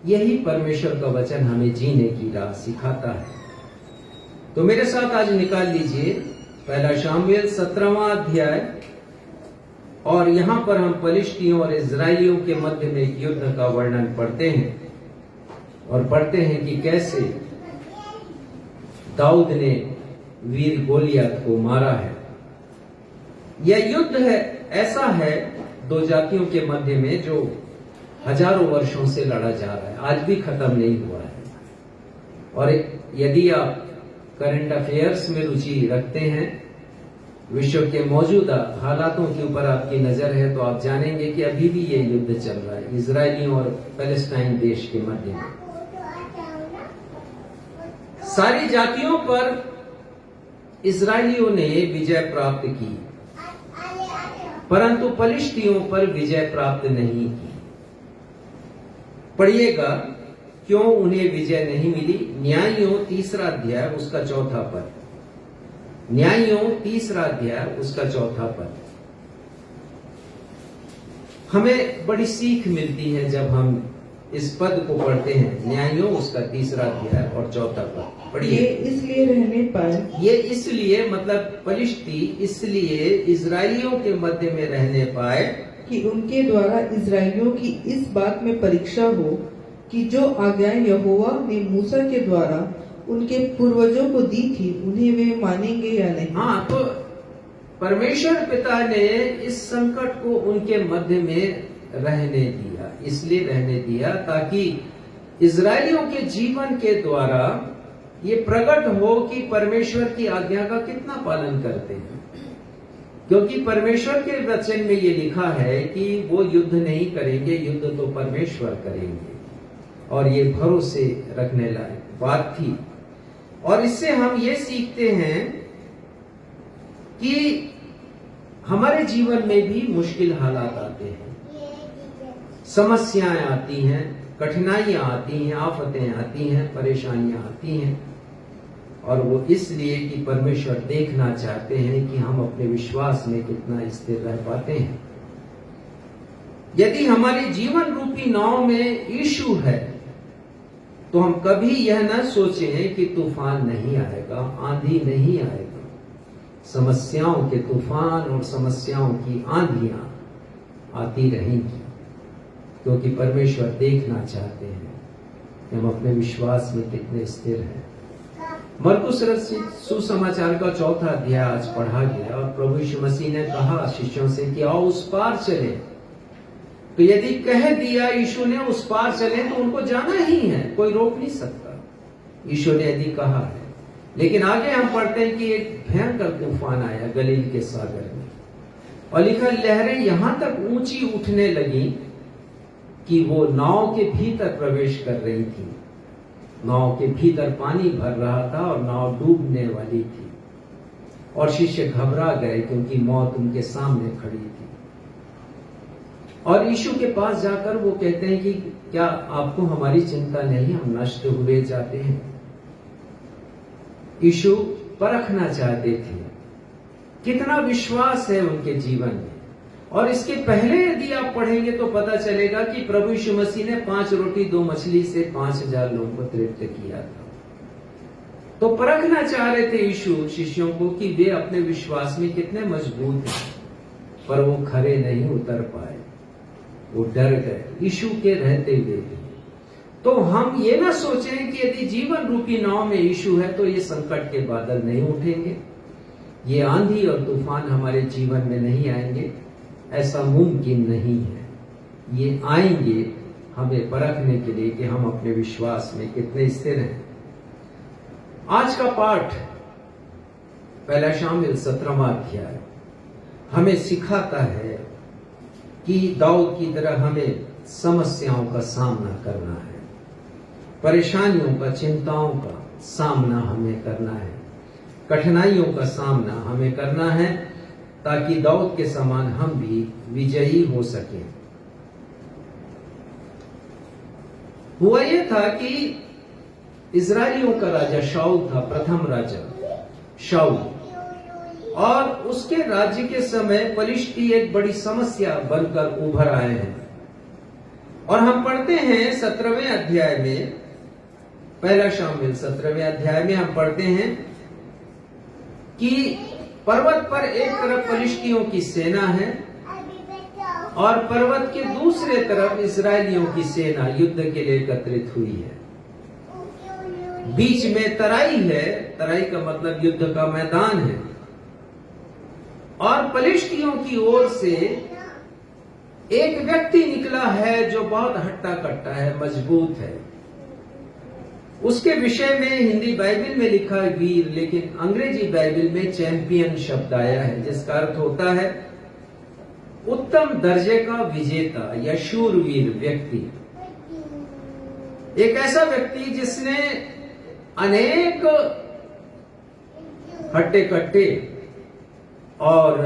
यही परमेश्वर का वचन हमें जीने की राह सिखाता है। तो मेरे साथ आज निकाल लीजिए पहला शामुएल 17वां अध्याय, और यहां पर हम पलिश्तियों और इजराइलियों के मध्य में एक युद्ध का वर्णन पढ़ते हैं और पढ़ते हैं कि कैसे दाऊद ने वीर गोलियत को मारा है। यह युद्ध है, ऐसा है दो जातियों के मध्य में जो हजारों वर्षों से लड़ा जा रहा है, आज भी खत्म नहीं हुआ है। और यदि आप करंट अफेयर्स में रुचि रखते हैं, विश्व के मौजूदा हालातों के ऊपर आपकी नजर है, तो आप जानेंगे कि अभी भी ये युद्ध चल रहा है इजरायलियों और पैलेस्टाइन देश के मध्य में। सारी जातियों पर इजरायलियों ने विजय प्राप्त की, परंतु पलिश्तियों पर विजय प्राप्त नहीं की। पढ़िएगा क्यों उन्हें विजय नहीं मिली। न्यायों 3 अध्याय उसका 4 पद, न्यायों 3 अध्याय उसका 4 पद। हमें बड़ी सीख मिलती है जब हम इस पद को पढ़ते हैं, न्यायों उसका 3 अध्याय और 4 पद पढ़िए। ये इसलिए रहने पाए, ये इसलिए मतलब पलिश्ती इसलिए इजरायलियों के मध्य में रहने पाए कि उनके द्वारा इजरायलियों की इस बात में परीक्षा हो कि जो आज्ञाएं यहोवा ने मूसा के द्वारा उनके पूर्वजों को दी थी उन्हें वे मानेंगे या नहीं। हाँ, तो परमेश्वर पिता ने इस संकट को उनके मध्य में रहने दिया, इसलिए रहने दिया ताकि इजरायलियों के जीवन के द्वारा ये प्रकट हो कि परमेश्वर की आज्ञा का कितना पालन करते हैं। क्योंकि परमेश्वर के वचन में ये लिखा है कि वो युद्ध नहीं करेंगे, युद्ध तो परमेश्वर करेंगे, और ये भरोसे रखने लायक बात थी। और इससे हम ये सीखते हैं कि हमारे जीवन में भी मुश्किल हालात आते हैं, समस्याएं आती हैं, कठिनाइयां आती हैं, आफतें आती हैं, परेशानियां आती हैं, और वो इसलिए कि परमेश्वर देखना चाहते हैं कि हम अपने विश्वास में कितना स्थिर रह पाते हैं। यदि हमारे जीवन रूपी नाव में यीशु है तो हम कभी यह न सोचें कि तूफान नहीं आएगा, आंधी नहीं आएगा। समस्याओं के तूफान और समस्याओं की आंधियां आती रहेंगी, क्योंकि परमेश्वर देखना चाहते हैं कि हम अपने विश्वास में कितने स्थिर हैं। मरकुस रचित सुसमाचार का 4 अध्याय आज पढ़ा गया, और प्रभु यीशु मसीह ने कहा शिष्यों से कि आओ उस पार चले। तो यदि कह दिया यीशु ने उस पार चले तो उनको जाना ही है, कोई रोक नहीं सकता। यीशु ने यदि कहा है, लेकिन आगे हम पढ़ते हैं कि एक भयंकर तूफान आया गलील के सागर में, और लिखा लहरें यहां तक ऊंची उठने लगी कि वो नाव के भीतर प्रवेश कर रही थी। नाव के भीतर पानी भर रहा था और नाव डूबने वाली थी, और शिष्य घबरा गए क्योंकि मौत उनके सामने खड़ी थी। और यीशु के पास जाकर वो कहते हैं कि क्या आपको हमारी चिंता नहीं, हम नष्ट हुए जाते हैं। यीशु परखना चाहते थे कितना विश्वास है उनके जीवन में। और इसके पहले यदि आप पढ़ेंगे तो पता चलेगा कि प्रभु यीशु मसीह ने 5 रोटी 2 मछली से 5000 लोगों को तृप्त किया था। तो परखना चाह रहे थे यीशु शिष्यों को कि वे अपने विश्वास में कितने मजबूत हैं, पर वो खरे नहीं उतर पाए, वो डर गए यीशु के रहते हुए भी। तो हम ये ना सोचें कि यदि जीवन रूपी नाव में यीशु है तो ये संकट के बादल नहीं उठेंगे। ये आंधी और तूफान हमारे जीवन में नहीं आएंगे, ऐसा मुमकिन नहीं है। ये आएंगे हमें परखने के लिए कि हम अपने विश्वास में कितने स्थिर हैं। आज का पाठ पहला शामिल 17वां अध्याय हमें सिखाता है कि दाऊद की तरह हमें समस्याओं का सामना करना है, परेशानियों का, चिंताओं का सामना हमें करना है, कठिनाइयों का सामना हमें करना है, ताकि दाऊद के समान हम भी विजयी हो सकें। हुआ यह था कि इजरायलियों का राजा शाऊल था, प्रथम राजा शाऊल, और उसके राज्य के समय पलिश्ती एक बड़ी समस्या बनकर उभर आए हैं। और हम पढ़ते हैं 17वें अध्याय में, पहला शामिल 17वें अध्याय में हम पढ़ते हैं कि पर्वत पर एक तरफ पलिश्तियों की सेना है और पर्वत के दूसरे तरफ इस्राएलियों की सेना युद्ध के लिए एकत्रित हुई है। बीच में तराई है, तराई का मतलब युद्ध का मैदान है, और पलिश्तियों की ओर से एक व्यक्ति निकला है जो बहुत हट्टा कट्टा है, मजबूत है। उसके विषय में हिंदी बाइबल में लिखा है वीर, लेकिन अंग्रेजी बाइबल में चैंपियन शब्द आया है, जिसका अर्थ होता है उत्तम दर्जे का विजेता या शूरवीर व्यक्ति। एक ऐसा व्यक्ति जिसने अनेक हट्टे कट्टे और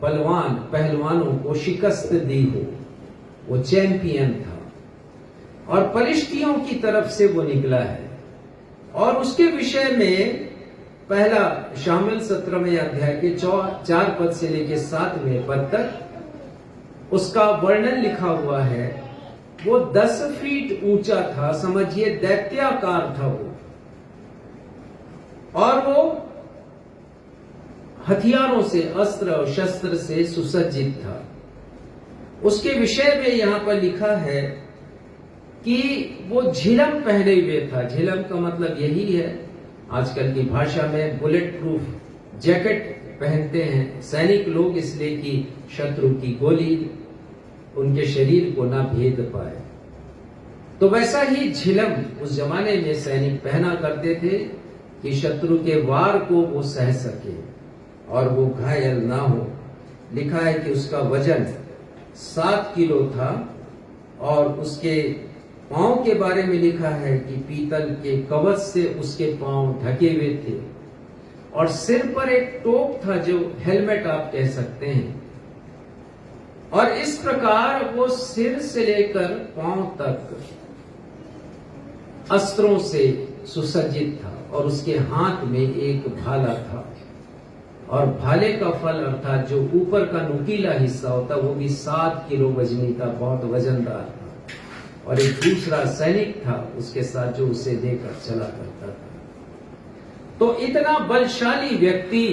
बलवान पहलवानों को शिकस्त दी हो, वो चैंपियन था। और पलिश्तियों की तरफ से वो निकला है, और उसके विषय में पहला शामिल 17वें अध्याय के 4 पद से लेकर 7वें पद तक उसका वर्णन लिखा हुआ है। वो 10 फीट ऊंचा था, समझिए दैत्याकार था वो, और वो हथियारों से, अस्त्र और शस्त्र से सुसज्जित था। उसके विषय में यहां पर लिखा है कि वो झिलम पहने हुए था। झिलम का मतलब यही है, आजकल की भाषा में बुलेट प्रूफ जैकेट पहनते हैं सैनिक लोग, इसलिए कि शत्रु की गोली उनके शरीर को ना भेद पाए। तो वैसा ही झिलम उस जमाने में सैनिक पहना करते थे कि शत्रु के वार को वो सह सके और वो घायल ना हो। लिखा है कि उसका वजन 7 किलो था, और उसके पांव के बारे में लिखा है कि पीतल के कवच से उसके पांव ढके हुए थे, और सिर पर एक टोप था जो हेलमेट आप कह सकते हैं। और इस प्रकार वो सिर से लेकर पांव तक अस्त्रों से सुसज्जित था, और उसके हाथ में एक भाला था, और भाले का फल अर्थात जो ऊपर का नुकीला हिस्सा होता वो भी 7 किलो वजनी था, बहुत वजनदार था। और एक दूसरा सैनिक था उसके साथ जो उसे देकर चला करता था। तो इतना बलशाली व्यक्ति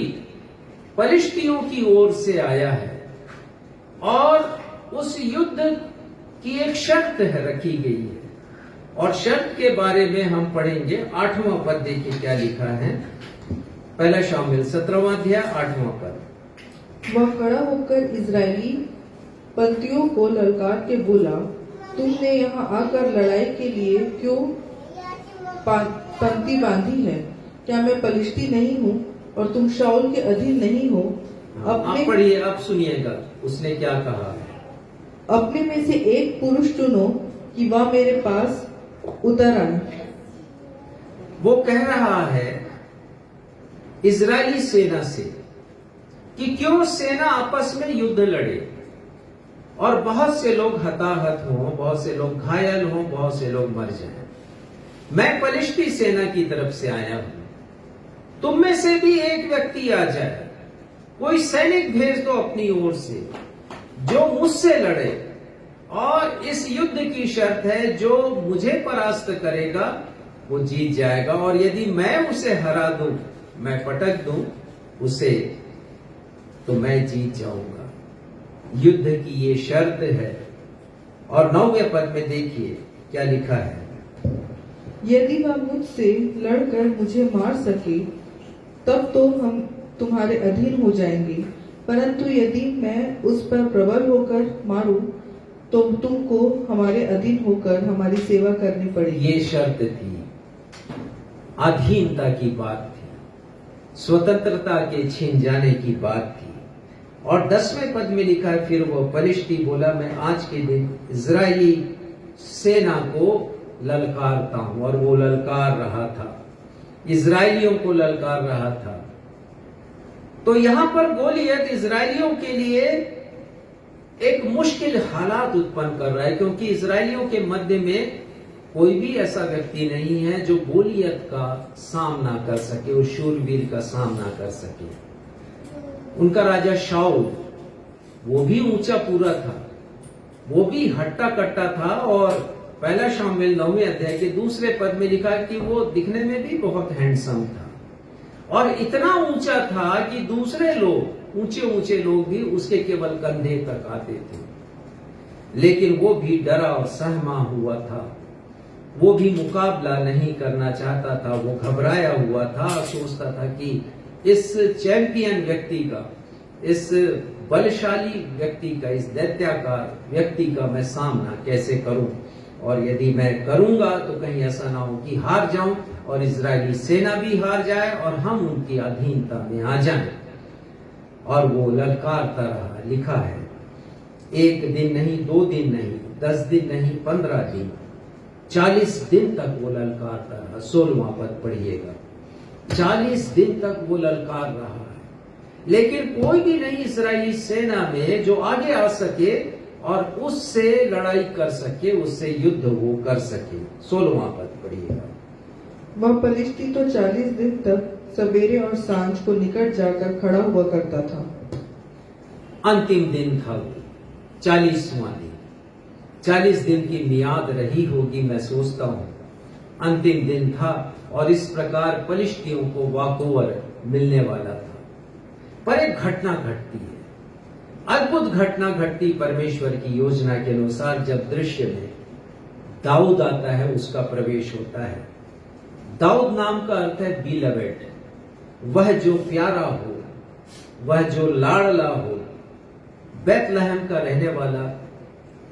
पलिश्तियों की ओर से आया है, और उस युद्ध की एक शर्त है रखी गई है, और शर्त के बारे में हम पढ़ेंगे। 8वां पद देखिए क्या लिखा है, पहला शामिल 17वां अध्याय 8वां पद। वह खड़ा होकर इजरायली पंक्तियों को ललकार के बोला, तुमने यहाँ आकर लड़ाई के लिए क्यों पंक्ति बांधी है? क्या मैं पलिश्ती नहीं हूँ और तुम शाऊल के अधीन नहीं हो? आप पढ़िए, आप सुनिएगा उसने क्या कहा। अपने में से एक पुरुष चुनो कि वह मेरे पास उतर आए। वो कह रहा है इजरायली सेना से कि क्यों सेना आपस में युद्ध लड़े, और बहुत से लोग हताहत हों, बहुत से लोग घायल हों, बहुत से लोग मर जाएं। मैं पलिश्ती सेना की तरफ से आया हूं, तुम में से भी एक व्यक्ति आ जाए, कोई सैनिक भेज दो अपनी ओर से जो मुझसे लड़े, और इस युद्ध की शर्त है जो मुझे परास्त करेगा वो जीत जाएगा, और यदि मैं उसे हरा दूं, मैं पटक दूं उसे, तो मैं जीत जाऊंगा। युद्ध की ये शर्त है। और 9वें पद में देखिए क्या लिखा है, यदि वह मुझसे लड़कर मुझे मार सके, तब तुम्हारे अधीन हो जाएंगे, परंतु यदि मैं उस पर प्रबल होकर मारूं तो तुमको हमारे अधीन होकर हमारी सेवा करनी पड़ेगी। ये शर्त थी, अधीनता की बात थी, स्वतंत्रता के छीन जाने की बात थी। और 10वें पद में लिखा है, फिर वो पलिश्ती बोला, मैं आज के दिन इजरायली सेना को ललकारता हूं। और वो ललकार रहा था, इजरायलियों को ललकार रहा था। तो यहां पर गोलियत इजरायलियों के लिए एक मुश्किल हालात उत्पन्न कर रहा है, क्योंकि इजरायलियों के मध्य में कोई भी ऐसा व्यक्ति नहीं है जो गोलियत का सामना कर सके, उस शूरवीर का सामना कर सके। उनका राजा शाऊल, वो भी ऊंचा पूरा था, वो भी हट्टा कट्टा था। और पहला शामुएल 9वें अध्याय के 2 पद में लिखा कि वो दिखने में भी बहुत हैंडसम था और इतना ऊंचा था कि दूसरे लोग, ऊंचे ऊंचे लोग भी उसके केवल कंधे तक आते थे। लेकिन वो भी डरा और सहमा हुआ था, वो भी मुकाबला नहीं करना चाहता था, वो घबराया हुआ था, सोचता था कि इस चैंपियन व्यक्ति का, इस बलशाली व्यक्ति का, इस दैत्याकार व्यक्ति का मैं सामना कैसे करूं, और यदि मैं करूंगा तो कहीं ऐसा ना हो कि हार जाऊं और इजरायली सेना भी हार जाए और हम उनकी अधीनता में आ जाएं। और वो ललकारता रहा। लिखा है, 1 दिन नहीं, 2 दिन नहीं, 10 दिन नहीं, 15 दिन, 40 दिन तक वो ललकारता रहा। 16वां पद पढ़िएगा, 40 दिन तक वो ललकार रहा है, लेकिन कोई भी नहीं इस्राएली सेना में जो आगे आ सके और उससे लड़ाई कर सके, उससे युद्ध वो कर सके। 16वां पद पढ़िएगा। वह पलिश्ती तो 40 दिन तक सवेरे और सांझ को निकट जाकर खड़ा हुआ करता था। अंतिम दिन था वो, 40वां दिन। 40 दिन की मियाद रही होगी, मैं सोचता हूं। अंतिम दिन था और इस प्रकार पलिश्तियों को वॉकओवर मिलने वाला था। पर एक घटना घटती है, अद्भुत घटना घटती परमेश्वर की योजना के अनुसार। जब दृश्य में दाऊद आता है, उसका प्रवेश होता है। दाऊद नाम का अर्थ है बिलवेड, वह जो प्यारा हो, वह जो लाडला हो। बैतलहम का रहने वाला,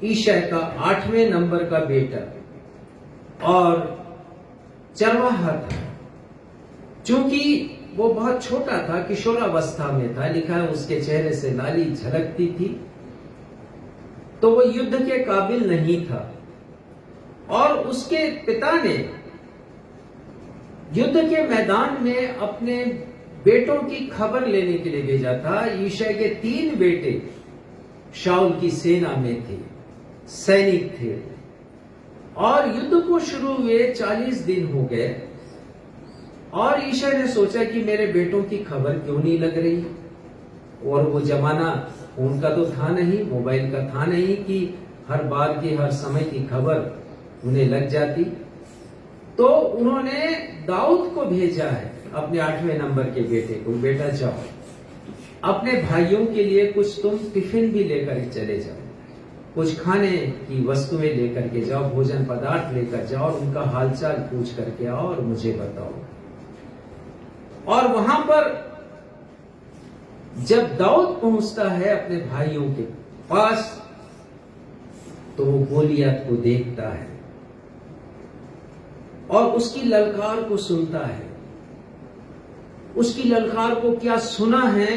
ईशै का 8वें नंबर का बेटा और चरवाहा था। चूंकि वो बहुत छोटा था, किशोरावस्था में था, लिखा है उसके चेहरे से लाली झलकती थी, तो वो युद्ध के काबिल नहीं था। और उसके पिता ने युद्ध के मैदान में अपने बेटों की खबर लेने के लिए भेजा था। ईशै के 3 बेटे शाऊल की सेना में थे, सैनिक थे, और युद्ध को शुरू हुए 40 दिन हो गए। और ईशै ने सोचा कि मेरे बेटों की खबर क्यों नहीं लग रही। और वो जमाना फोन का तो था नहीं, मोबाइल का था नहीं कि हर बार की, हर समय की खबर उन्हें लग जाती। तो उन्होंने दाऊद को भेजा है, अपने 8वें नंबर के बेटे को, बेटा जाओ अपने भाइयों के लिए कुछ तुम टिफिन भी लेकर चले जाओ, कुछ खाने की वस्तुएं लेकर के जाओ, भोजन पदार्थ लेकर जाओ, और उनका हालचाल पूछ करके आओ और मुझे बताओ। और वहां पर जब दाऊद पहुंचता है अपने भाइयों के पास, तो वो गोलियत को देखता है और उसकी ललकार को सुनता है। उसकी ललकार को क्या सुना है,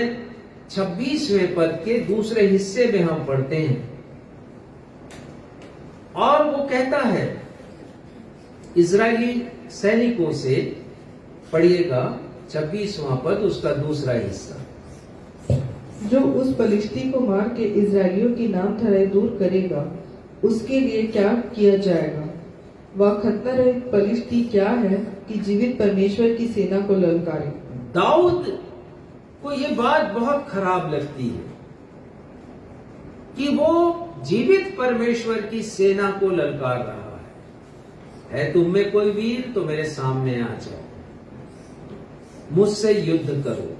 26वें पद के दूसरे हिस्से में हम पढ़ते हैं। और वो कहता है इजरायली सैनिकों से, पढ़िएगा 26वां पद, उसका दूसरा हिस्सा। जो उस पलिश्ती को मार के इजरायलियों की नाम धराई दूर करेगा, उसके लिए क्या किया जाएगा? वह खतना रहित पलिश्ती क्या है कि जीवित परमेश्वर की सेना को ललकारे। दाऊद को यह बात बहुत खराब लगती है कि वो जीवित परमेश्वर की सेना को ललकार रहा है तुम में कोई वीर तो मेरे सामने आ जाओ, मुझसे युद्ध करो,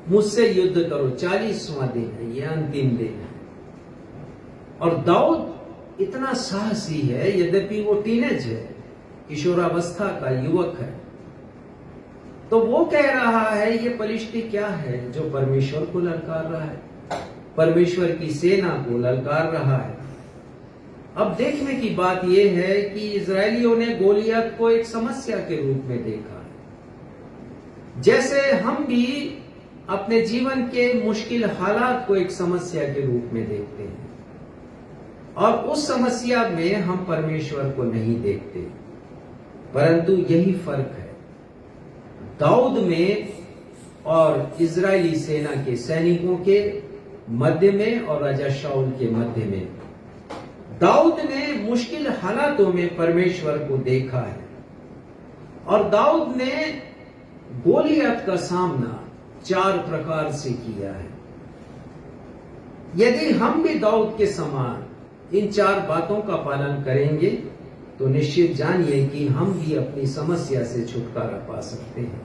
मुझसे युद्ध करो। 40वां दिन है, ये अंतिम दिन है। और दाऊद इतना साहसी है, यद्यपि वो टीनेज है, किशोरावस्था का युवक है, तो वो कह रहा है ये पलिश्ती क्या है जो परमेश्वर को ललकार रहा है, परमेश्वर की सेना को ललकार रहा है। अब देखने की बात यह है कि इजरायलियों ने गोलियत को एक समस्या के रूप में देखा है, जैसे हम भी अपने जीवन के मुश्किल हालात को एक समस्या के रूप में देखते हैं और उस समस्या में हम परमेश्वर को नहीं देखते। परंतु यही फर्क है दाऊद में और इजरायली सेना के सैनिकों के मध्य में और राजा शाऊल के मध्य में। दाऊद ने मुश्किल हालातों में परमेश्वर को देखा है और दाऊद ने गोलियत का सामना 4 प्रकार से किया है। यदि हम भी दाऊद के समान इन 4 बातों का पालन करेंगे तो निश्चित जानिए कि हम भी अपनी समस्या से छुटकारा पा सकते हैं,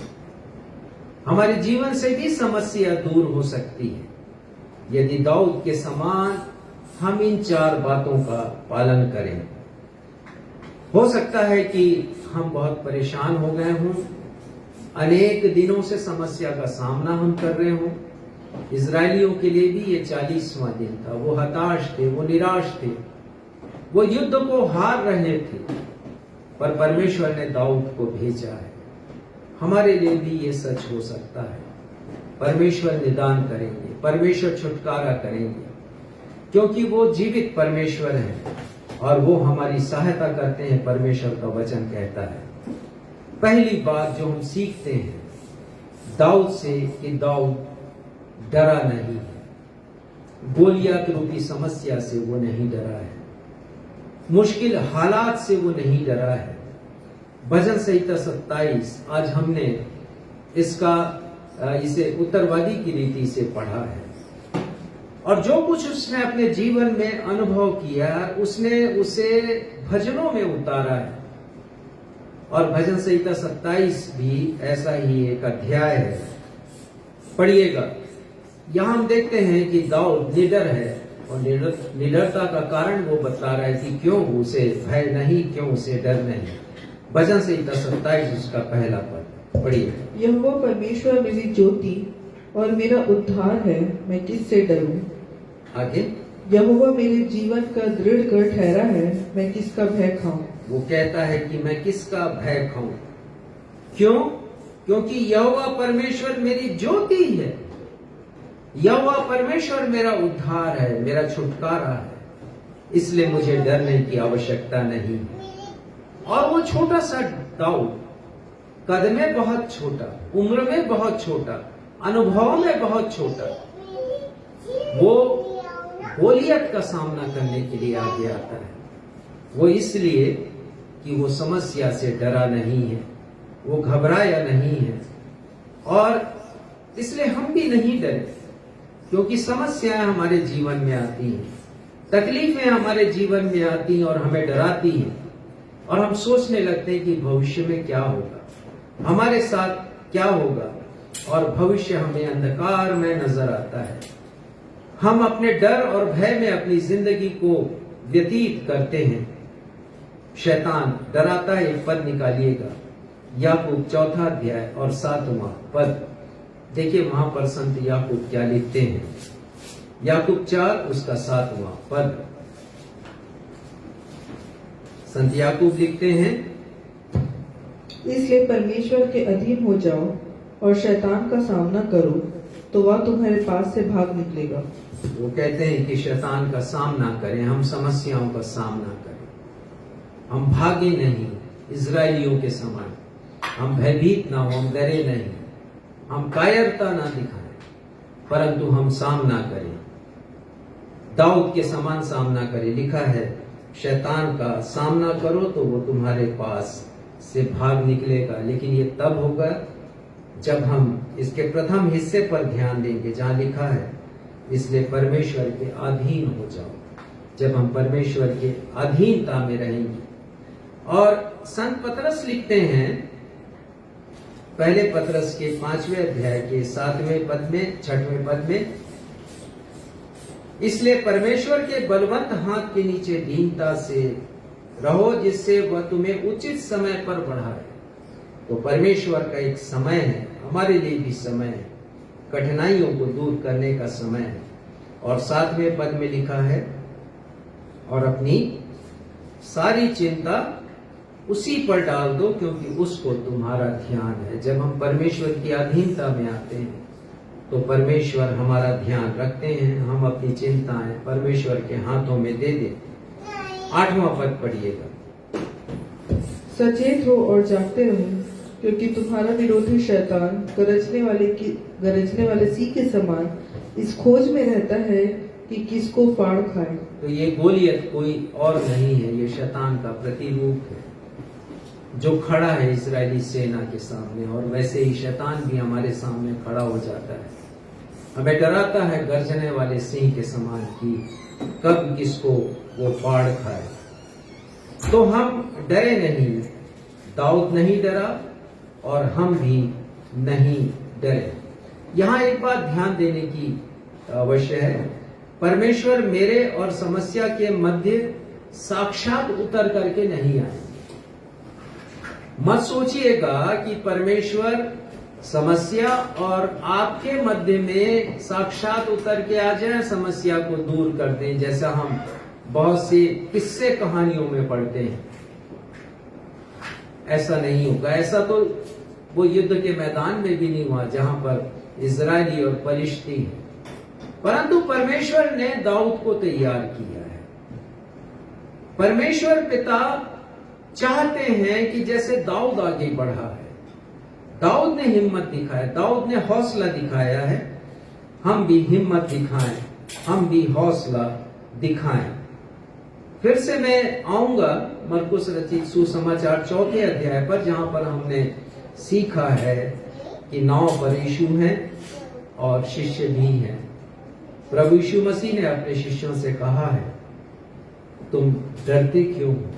हमारे जीवन से भी समस्या दूर हो सकती है यदि दाऊद के समान हम इन 4 बातों का पालन करें। हो सकता है कि हम बहुत परेशान हो गए हों, अनेक दिनों से समस्या का सामना हम कर रहे हों। इजरायलियों के लिए भी ये 40वां दिन था। वो हताश थे, वो निराश थे, वो युद्ध को हार रहे थे, पर परमेश्वर ने दाऊद को भेजा है। हमारे लिए भी ये सच हो सकता है। परमेश्वर निदान करेंगे, परमेश्वर छुटकारा करेंगे, क्योंकि वो जीवित परमेश्वर है और वो हमारी सहायता करते हैं। परमेश्वर का वचन कहता है, पहली बात जो हम सीखते हैं दाऊद से कि दाऊद डरा नहीं है, गोलियत रूपी समस्या से वो नहीं डरा है, मुश्किल हालात से वो नहीं डरा है। भजन संहिता 27 आज हमने इसे उत्तरवादी की रीति से पढ़ा है और जो कुछ उसने अपने जीवन में अनुभव किया उसने उसे भजनों में उतारा है। और भजन संहिता 27 भी ऐसा ही एक अध्याय है, पढ़िएगा। यहां हम देखते हैं कि दाऊद निडर है और निडरता का कारण वो बता रहा है कि क्यों उसे भय नहीं, क्यों उसे डर नहीं। भजन संहिता 27 उसका पहला पद पढ़िए। यहोवा परमेश्वर मेरी ज्योति और मेरा उद्धार है, मैं किससे डरूं। आगे यहोवा मेरे जीवन का दृढ़ गढ़ ठहरा है, मैं किसका भय खाऊं। वो कहता है कि मैं किसका भय खाऊं। क्यों? क्योंकि यहोवा परमेश्वर मेरी ज्योति है, यहोवा परमेश्वर मेरा उद्धार है, मेरा छुटकारा है, इसलिए मुझे डरने की आवश्यकता नहीं है। और वो छोटा सा दाऊद, कद में बहुत छोटा, उम्र में बहुत छोटा, अनुभव में बहुत छोटा, वो गोलियत का सामना करने के लिए आगे आता है। वो इसलिए कि वो समस्या से डरा नहीं है, वो घबराया नहीं है। और इसलिए हम भी नहीं डरे, क्योंकि समस्याएं हमारे जीवन में आती हैं, तकलीफें हमारे जीवन में आती हैं और हमें डराती हैं और हम सोचने लगते हैं कि भविष्य में क्या होगा, हमारे साथ क्या होगा, और भविष्य हमें अंधकार में नजर आता है। हम अपने डर और भय में अपनी जिंदगी को व्यतीत करते हैं। शैतान डराता है। एक पद निकालिएगा, याकूब 4 अध्याय और 7वां पद। देखिए वहां पर संत याकूब क्या लिखते हैं। याकूब 4 उसका 7वां पद। संत याकूब लिखते हैं, इसलिए परमेश्वर के अधीन हो जाओ और शैतान का सामना करो, तो वह तुम्हारे पास से भाग निकलेगा। वो कहते हैं कि शैतान का सामना करें, हम समस्याओं का सामना करें, हम भागे नहीं इजरायलियों के समान, हम भयभीत ना हो, हम डरे नहीं, हम कायरता ना दिखाएं, परंतु हम सामना करें, दाऊद के समान सामना करें। लिखा है शैतान का सामना करो तो वो तुम्हारे पास से भाग निकलेगा। लेकिन ये तब होगा जब हम इसके प्रथम हिस्से पर ध्यान देंगे, जहां लिखा है इसलिए परमेश्वर के अधीन हो जाओ। जब हम परमेश्वर के अधीनता में रहेंगे। और संत पतरस लिखते हैं पहले पतरस के 5वें अध्याय के 7वें पद में, 6वें पद में, इसलिए परमेश्वर के बलवंत हाथ के नीचे दीनता से रहो, जिससे वह तुम्हें उचित समय पर बढ़ाए। तो परमेश्वर का एक समय है, हमारे लिए भी समय है, कठिनाइयों को दूर करने का समय है। और 7वें पद में लिखा है, और अपनी सारी चिंता उसी पर डाल दो क्योंकि उसको तुम्हारा ध्यान है। जब हम परमेश्वर की अधीनता में आते हैं तो परमेश्वर हमारा ध्यान रखते हैं। हम अपनी चिंताएं परमेश्वर के हाथों में दे दें। 8वां पद पढ़िएगा। सचेत हो और जागते रहो, क्योंकि तुम्हारा विरोधी शैतान गरजने वाले सिंह के समान इस खोज में रहता है कि किसको फाड़ खाए। तो ये गोलियत कोई और नहीं है, ये शैतान का प्रतिरूप है जो खड़ा है इजरायली सेना के सामने। और वैसे ही शैतान भी हमारे सामने खड़ा हो जाता है, हमें डराता है गरजने वाले सिंह के समान कि कब किसको वो फाड़ खाए। तो हम डरे नहीं, दाऊद नहीं डरा और हम भी नहीं डरे। यहाँ एक बात ध्यान देने की अवश्य है, परमेश्वर मेरे और समस्या के मध्य साक्षात उतर करके नहीं आए। मत सोचिएगा कि परमेश्वर समस्या और आपके मध्य में साक्षात उतर के आ जाए, समस्या को दूर कर दें, जैसा हम बहुत सी किस्से कहानियों में पढ़ते हैं। ऐसा नहीं होगा। ऐसा तो वो युद्ध के मैदान में भी नहीं हुआ जहां पर इजरायली और फलिश्ती है, परंतु परमेश्वर ने दाऊद को तैयार किया है। परमेश्वर पिता चाहते हैं कि जैसे दाऊद आगे बढ़ा है, दाऊद ने हिम्मत दिखाया, दाऊद ने हौसला दिखाया है, हम भी हिम्मत दिखाएं, हम भी हौसला दिखाएं। फिर से मैं आऊंगा मरकुस रचित सुसमाचार 4 अध्याय पर, जहां पर हमने सीखा है कि नाव पर यीशु हैं और शिष्य भी हैं। प्रभु यीशु मसीह ने अपने शिष्यों से कहा है, तुम डरते क्यों हो,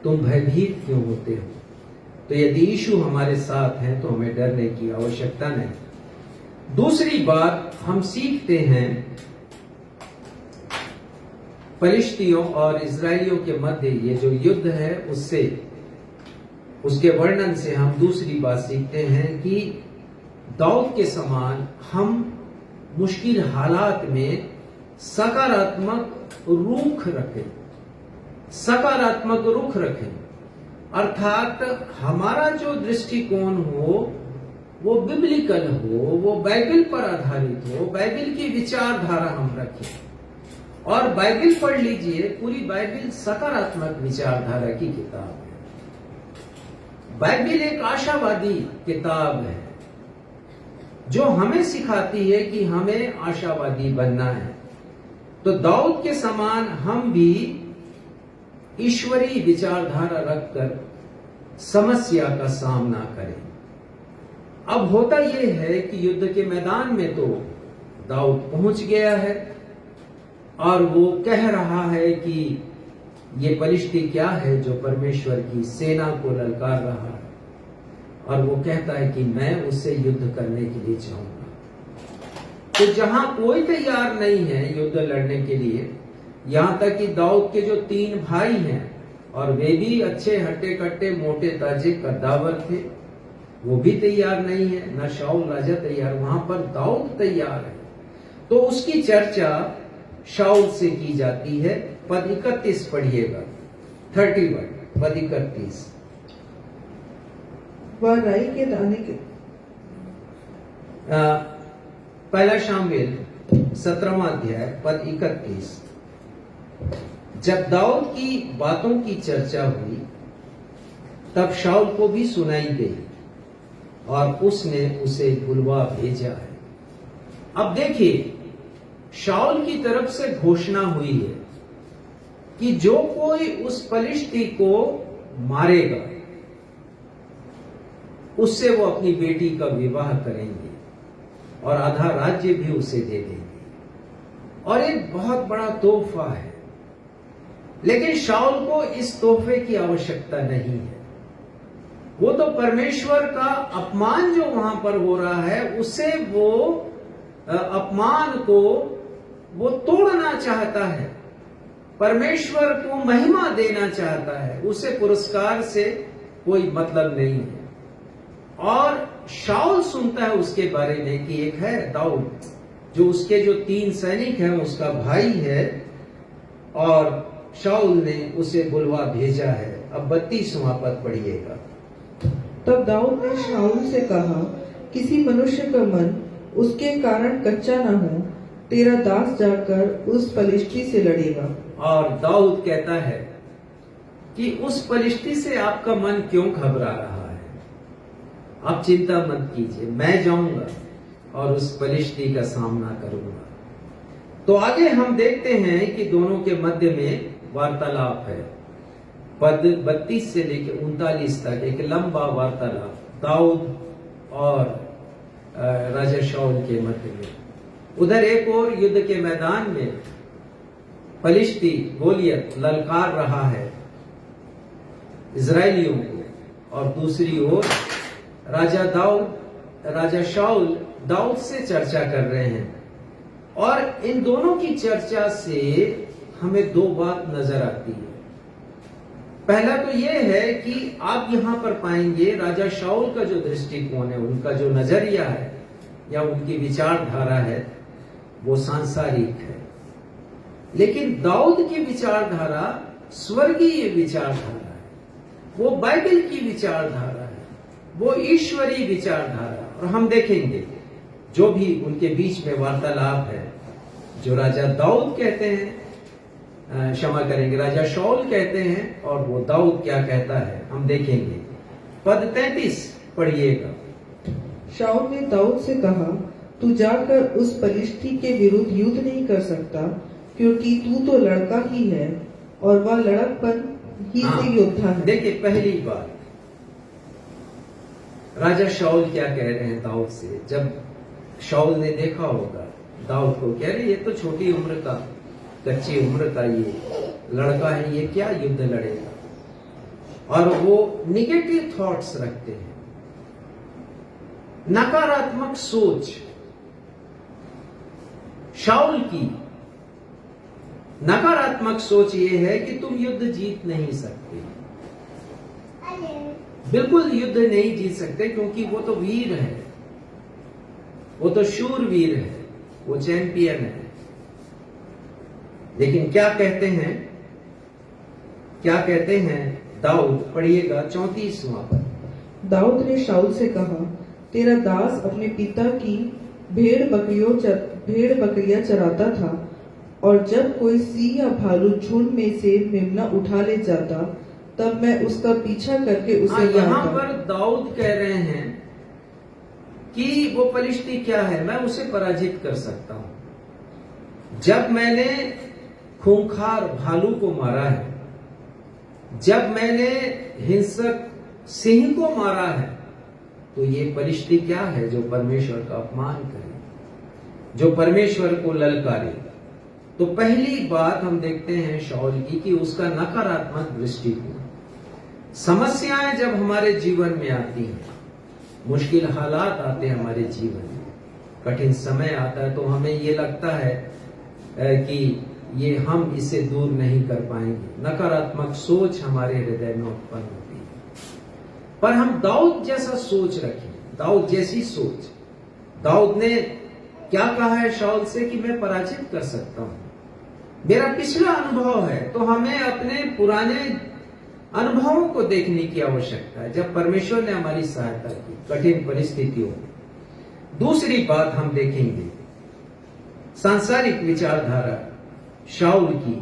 तुम भयभीत क्यों होते हो। तो यदि यीशु हमारे साथ हैं तो हमें डरने की आवश्यकता नहीं। दूसरी बात हम सीखते हैं फलिश्तियों और इजरायलियों के मध्य ये जो युद्ध है उससे, उसके वर्णन से हम दूसरी बात सीखते हैं कि दाऊद के समान हम मुश्किल हालात में सकारात्मक रुख रखें, सकारात्मक रुख रखें। अर्थात हमारा जो दृष्टिकोण हो वो बिब्लिकल हो, वो बाइबल पर आधारित हो, बाइबल की विचारधारा हम रखें। और बाइबल पढ़ लीजिए, पूरी बाइबल सकारात्मक विचारधारा की किताब है। बाइबल एक आशावादी किताब है जो हमें सिखाती है कि हमें आशावादी बनना है। तो दाऊद के समान हम भी ईश्वरीय विचारधारा रखकर समस्या का सामना करें। अब होता यह है कि युद्ध के मैदान में तो दाऊद पहुंच गया है और वो कह रहा है कि ये फलिश्ती क्या है जो परमेश्वर की सेना को ललकार रहा है, और वो कहता है कि मैं उससे युद्ध करने के लिए चाहूंगा। तो जहां कोई तैयार नहीं है युद्ध लड़ने के लिए, यहां तक कि दाऊद के जो 3 भाई हैं और वे भी अच्छे हट्टे कट्टे मोटे ताजे कद्दावर थे, वो भी तैयार नहीं है, न शाऊल राजा तैयार, वहां पर दाऊद तैयार है। तो उसकी चर्चा शाऊल से की जाती है। पद 31 पढ़िएगा, 31 पद 31। वह राई के दाने के पहला शामुएल 17वां अध्याय पद 31। जब दाऊद की बातों की चर्चा हुई तब शाऊल को भी सुनाई गई और उसने उसे बुलवा भेजा है। अब देखिए, शाऊल की तरफ से घोषणा हुई है कि जो कोई उस फलिश्ती को मारेगा उससे वो अपनी बेटी का विवाह करेंगे और आधा राज्य भी उसे दे देंगे, और एक बहुत बड़ा तोहफा है। लेकिन शाऊल को इस तोहफे की आवश्यकता नहीं है। वो तो परमेश्वर का अपमान जो वहां पर हो रहा है उसे वो अपमान को वो तोड़ना चाहता है, परमेश्वर को महिमा देना चाहता है, उसे पुरस्कार से कोई मतलब नहीं है। और शाऊल सुनता है उसके बारे में कि एक है दाऊद, जो उसके जो 3 सैनिक हैं उसका भाई है, और शाऊल ने उसे बुलवा भेजा है। अब 32वां पद पढ़िएगा। तब दाऊद ने शाऊल से कहा, किसी मनुष्य का मन उसके कारण कच्चा न हो, तेरा दास जाकर उस फलिश्ती से लड़ेगा। और दाऊद कहता है कि उस फलिश्ती से आपका मन क्यों घबरा रहा है, आप चिंता मत कीजिए, मैं जाऊंगा और उस फलिश्ती का सामना करूंगा। तो आगे हम देखते हैं कि दोनों के मध्य में वार्तालाप है। पद 32 से लेकर 39 तक एक लंबा वार्तालाप दाऊद और राजा शाऊल के मध्य में। उधर एक और युद्ध के मैदान में फलिश्ती गोलियत ललकार रहा है इजराइलियों को, और दूसरी ओर राजा शाऊल दाऊद से चर्चा कर रहे हैं। और इन दोनों की चर्चा से हमें 2 बात नजर आती है। पहला तो यह है कि आप यहां पर पाएंगे राजा शाऊल का जो दृष्टिकोण है, उनका जो नजरिया है या उनकी विचारधारा है, वो सांसारिक है। लेकिन दाऊद की विचारधारा स्वर्गीय विचारधारा है, वो बाइबल की विचारधारा है, वो ईश्वरीय विचारधारा। और हम देखेंगे जो भी उनके बीच में वार्तालाप है, जो राजा दाऊद कहते हैं, क्षमा करेंगे, राजा शाऊल कहते हैं, और वो दाऊद क्या कहता है, हम देखेंगे। पद 33 पढ़िएगा। शाऊल ने दाऊद से कहा, तू जाकर उस फलिश्ती के विरुद्ध युद्ध नहीं कर सकता, क्योंकि तू तो लड़का ही है और वह लड़कपन ही से योद्धा है। देखिए, पहली बात राजा शाऊल क्या कह रहे हैं दाऊद से। जब शाऊल ने देखा होगा दाऊद को, कह रहे ये तो छोटी उम्र का, कच्ची उम्र का ये लड़का है, ये क्या युद्ध लड़ेगा। और वो निगेटिव थॉट्स रखते हैं, नकारात्मक सोच। शाऊल की नकारात्मक सोच ये है कि तुम युद्ध जीत नहीं सकते, बिल्कुल युद्ध नहीं जीत सकते, क्योंकि वो तो वीर है, वो तो शूरवीर है, वो चैंपियन है। लेकिन क्या कहते हैं दाऊद, पढ़िएगा 34वां पद। दाऊद ने शाऊल से कहा, तेरा दास अपने पिता की भेड़ बकरियां चराता था, और जब कोई सिंह या भालू झुंड में से मेमना उठा ले जाता, तब मैं उसका पीछा करके उसे यहाँ मारता। पर दाऊद कह रहे हैं कि वो फलिश्ती क्या है, मैं उसे पराजित कर सकता हूं। जब मैंने खूंखार भालू को मारा है, जब मैंने हिंसक सिंह को मारा है, तो ये फलिश्ती क्या है जो परमेश्वर का अपमान करे, जो परमेश्वर को ललकारे। तो पहली बात हम देखते हैं शाऊल की कि उसका नकारात्मक दृष्टिकोण। समस्याएं जब हमारे जीवन में आती हैं, मुश्किल हालात आते हैं हमारे जीवन में, कठिन समय आता है, तो हमें ये लगता है कि ये हम इससे दूर नहीं कर पाएंगे। नकारात्मक सोच हमारे हृदय में उत्पन्न होती है। पर हम दाऊद जैसा सोच रखें, दाऊद जैसी सोच। दाऊद ने क्या कहा है शाऊल से कि मैं पराजित कर सकता हूं, मेरा पिछला अनुभव है। तो हमें अपने पुराने अनुभवों को देखने की आवश्यकता है, जब परमेश्वर ने हमारी सहायता की कठिन परिस्थितियों में। दूसरी बात हम देखेंगे, सांसारिक विचारधारा शाऊल की।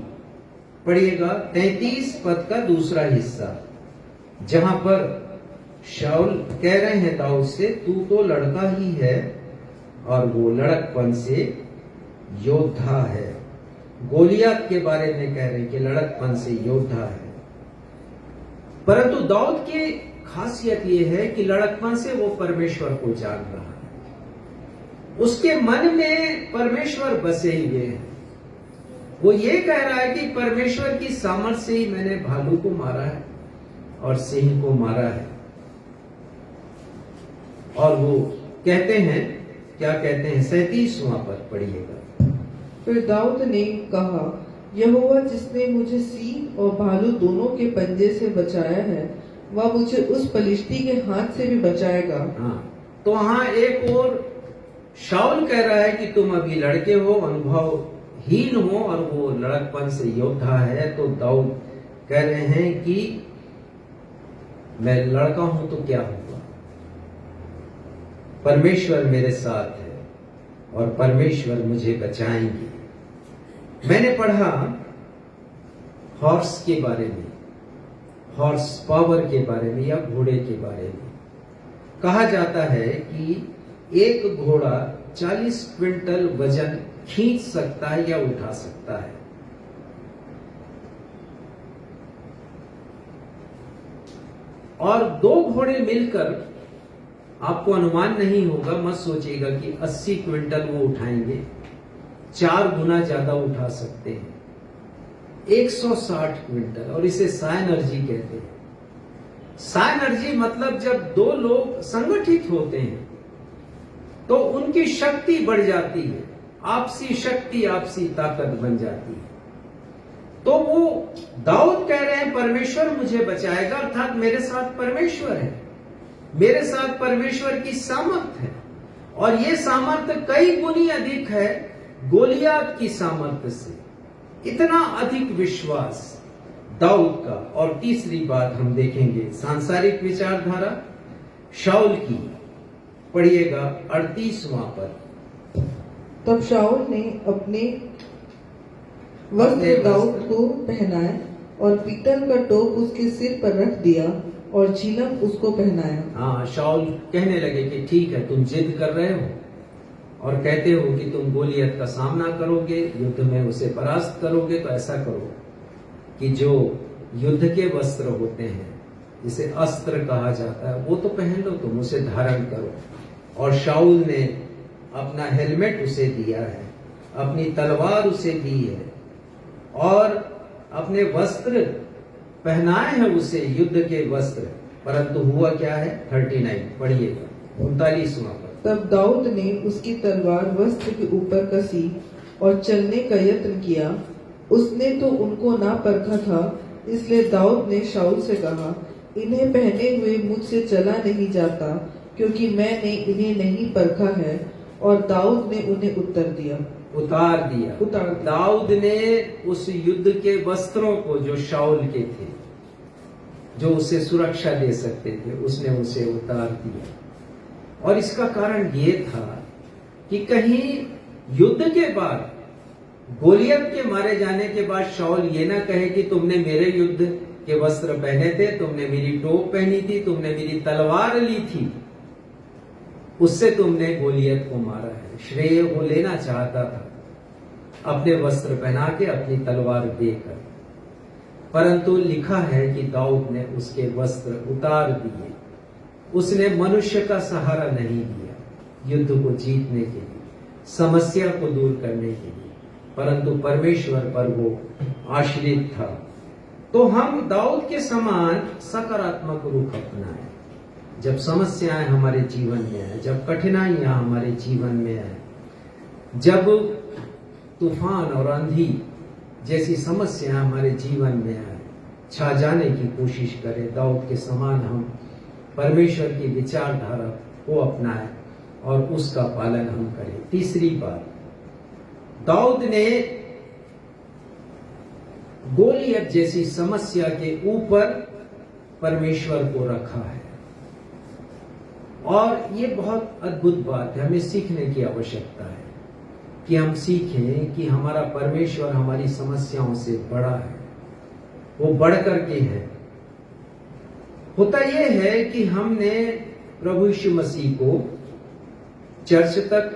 पढ़िएगा 33 पद का दूसरा हिस्सा, जहां पर शाऊल कह रहे हैं दाऊद से, तू तो लड़का ही है और वो लड़कपन से योद्धा है। गोलियत के बारे में कह रहे हैं कि लड़कपन से योद्धा है। परंतु दाऊद की खासियत यह है कि लड़कपन से वो परमेश्वर को जान रहा है, उसके मन में परमेश्वर बसे हुए हैं। वो ये कह रहा है कि परमेश्वर की सामर्थ से ही मैंने भालू को मारा है और सिंह को मारा है। और वो कहते हैं, क्या कहते हैं, 37वां पद पढ़िएगा। फिर दाऊद ने कहा, यहोवा जिसने मुझे सिंह और भालू दोनों के पंजे से बचाया है, वह मुझे उस पलिश्ती के हाथ से भी बचाएगा। हाँ, तो वहां एक और शाऊल कह रहा है कि तुम अभी लड़के हो, अनुभवहीन हो, और वो लड़कपन से योद्धा है। तो दाऊद कह रहे हैं कि मैं लड़का हूं तो क्या हुआ, परमेश्वर मेरे साथ है और परमेश्वर मुझे बचाएंगे। मैंने पढ़ा हॉर्स के बारे में, हॉर्स पावर के बारे में या घोड़े के बारे में। कहा जाता है कि एक घोड़ा 40 क्विंटल वजन खींच सकता है या उठा सकता है। और 2 घोड़े मिलकर, आपको अनुमान नहीं होगा, मत सोचिएगा कि 80 क्विंटल वो उठाएंगे, 4 गुना ज्यादा उठा सकते हैं, 160 क्विंटल। और इसे साइनर्जी कहते हैं। साइनर्जी मतलब जब 2 लोग संगठित होते हैं तो उनकी शक्ति बढ़ जाती है, आपसी शक्ति, आपसी ताकत बन जाती है। तो वो दाऊद कह रहे हैं परमेश्वर मुझे बचाएगा, अर्थात मेरे साथ परमेश्वर है, मेरे साथ परमेश्वर की सामर्थ है, और ये सामर्थ कई गुनी अधिक है गोलियात की सामर्थ से। इतना अधिक विश्वास दाऊद का। और तीसरी बात हम देखेंगे सांसारिक विचारधारा शाऊल की। पढ़िएगा 38वां पद। तब शाऊल ने अपने वस्त्र दाऊद को पहनाए और पीतल का टोप उसके सिर पर रख दिया और झिलम उसको पहनाया। हाँ, शाऊल कहने लगे कि ठीक है, तुम जिद कर रहे हो और कहते हो कि तुम गोलियत का सामना करोगे, युद्ध में उसे परास्त करोगे, तो ऐसा करो कि जो युद्ध के वस्त्र होते हैं, जिसे अस्त्र कहा जाता है, वो तो पहन लो, तुम उसे धारण करो। और शाऊल ने अपना हेलमेट उसे दिया है, अपनी तलवार उसे दी है, और अपने वस्त्र पहनाए हैं उसे, युद्ध के वस्त्र। परंतु हुआ क्या है? 39 पढ़िएगा, 39वां पद। तब दाऊद ने उसकी तलवार वस्त्र के ऊपर कसी और चलने का यत्न किया। उसने तो उनको ना परखा था, इसलिए दाऊद ने शाऊल से कहा, इन्हें पहने हुए मुझसे चला नहीं जाता, क्योंकि मैंने इन्हें नहीं परखा है। और दाऊद ने उन्हें उतार दिया। दाऊद ने उस युद्ध के वस्त्रों को, जो शाऊल के थे, जो उसे सुरक्षा दे सकते थे, उसने उसे उतार दिया। और इसका कारण ये था कि कहीं युद्ध के बाद, गोलियत के मारे जाने के बाद शाऊल ये ना कहे कि तुमने मेरे युद्ध के वस्त्र पहने थे, तुमने मेरी टोप पहनी थी, तुमने मेरी तलवार ली थी, उससे तुमने गोलियत को मारा है। श्रेय वो लेना चाहता था अपने वस्त्र पहना के, अपनी तलवार देकर। परंतु लिखा है कि दाऊद ने उसके वस्त्र उतार दिए। उसने मनुष्य का सहारा नहीं लिया युद्ध को जीतने के लिए, समस्या को दूर करने के लिए, परंतु परमेश्वर पर वो आश्रित था। तो हम दाऊद के समान सकारात्मक रुख अपनाएं। जब समस्याएं हमारे जीवन में आए, जब कठिनाइयां हमारे जीवन में आए, जब तूफान और आंधी जैसी समस्याएं हमारे जीवन में आए, छा जाने की कोशिश करें। दाऊद के समान हम परमेश्वर की विचारधारा को अपनाएं और उसका पालन हम करें। तीसरी बात, दाऊद ने गोलियत जैसी समस्या के ऊपर परमेश्वर को रखा है। और ये बहुत अद्भुत बात है, हमें सीखने की आवश्यकता है कि हम सीखें कि हमारा परमेश्वर हमारी समस्याओं से बड़ा है, वो बढ़ करके है। होता यह है कि हमने प्रभु यीशु मसीह को चर्च तक,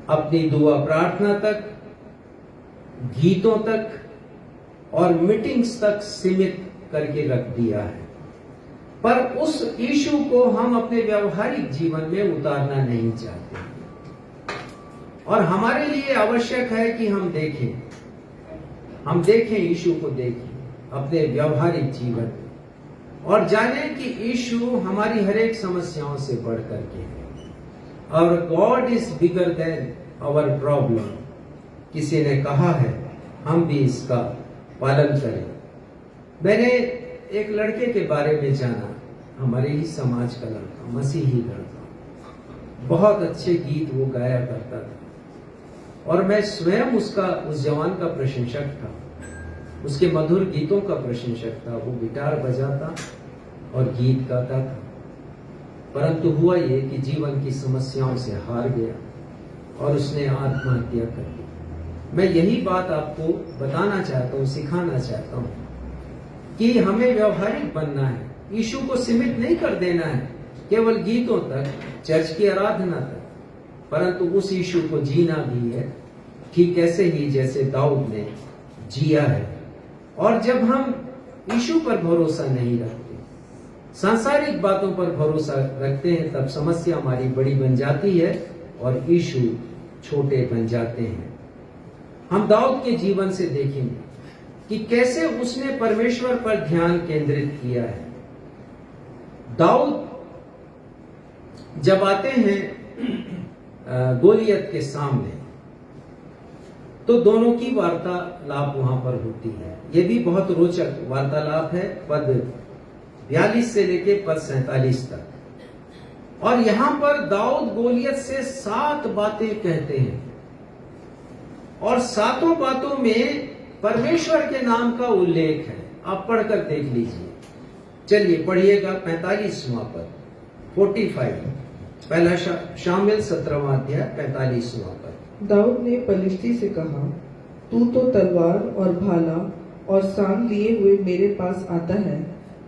अपनी दुआ प्रार्थना तक, गीतों तक और मीटिंग्स तक सीमित करके रख दिया है, पर उस यीशु को हम अपने व्यवहारिक जीवन में उतारना नहीं चाहते। और हमारे लिए आवश्यक है कि हम देखें यीशु को देखें अपने व्यवहारिक जीवन में, और जानें कि यीशु हमारी हर एक समस्याओं से बढ़ करके है। और God is bigger than our problem, किसी ने कहा है, हम भी इसका पालन करें। मैंने एक लड़के के बारे में जाना, हमारे ही समाज का लड़का, मसीही लड़का, बहुत अच्छे गीत वो गाया करता था और मैं स्वयं उस जवान का प्रशंसक था, उसके मधुर गीतों का प्रशंसक था। वो गिटार बजाता और गीत गाता था, परंतु हुआ ये कि जीवन की समस्याओं से हार गया और उसने आत्महत्या कर ली। मैं यही बात आपको बताना चाहता हूँ, सिखाना चाहता हूँ कि हमें व्यवहारिक बनना है, यीशु को सीमित नहीं कर देना है केवल गीतों तक, चर्च की आराधना तक, परंतु उस यीशु को जीना भी है ठीक ऐसे ही जैसे दाऊद ने जिया है। और जब हम यीशु पर भरोसा नहीं रखते, सांसारिक बातों पर भरोसा रखते हैं, तब समस्या हमारी बड़ी बन जाती है और यीशु छोटे बन जाते हैं। हम दाऊद के जीवन से देखेंगे कि कैसे उसने परमेश्वर पर ध्यान केंद्रित किया है। दाऊद जब आते हैं गोलियत के सामने, तो दोनों की वार्तालाप वहां पर होती है। यह भी बहुत रोचक वार्तालाप है, पद 42 से लेके पद 47 तक। और यहां पर दाऊद गोलियत से 7 बातें कहते हैं और 7 बातों में परमेश्वर के नाम का उल्लेख है। आप पढ़कर देख लीजिए। चलिए पढ़िएगा 45वां पद, 45, पहला शामिल 17वां अध्याय 45वां पद। दाऊद ने पलिश्ती से कहा, तू तो तलवार और भाला और सांग लिए हुए मेरे पास आता है,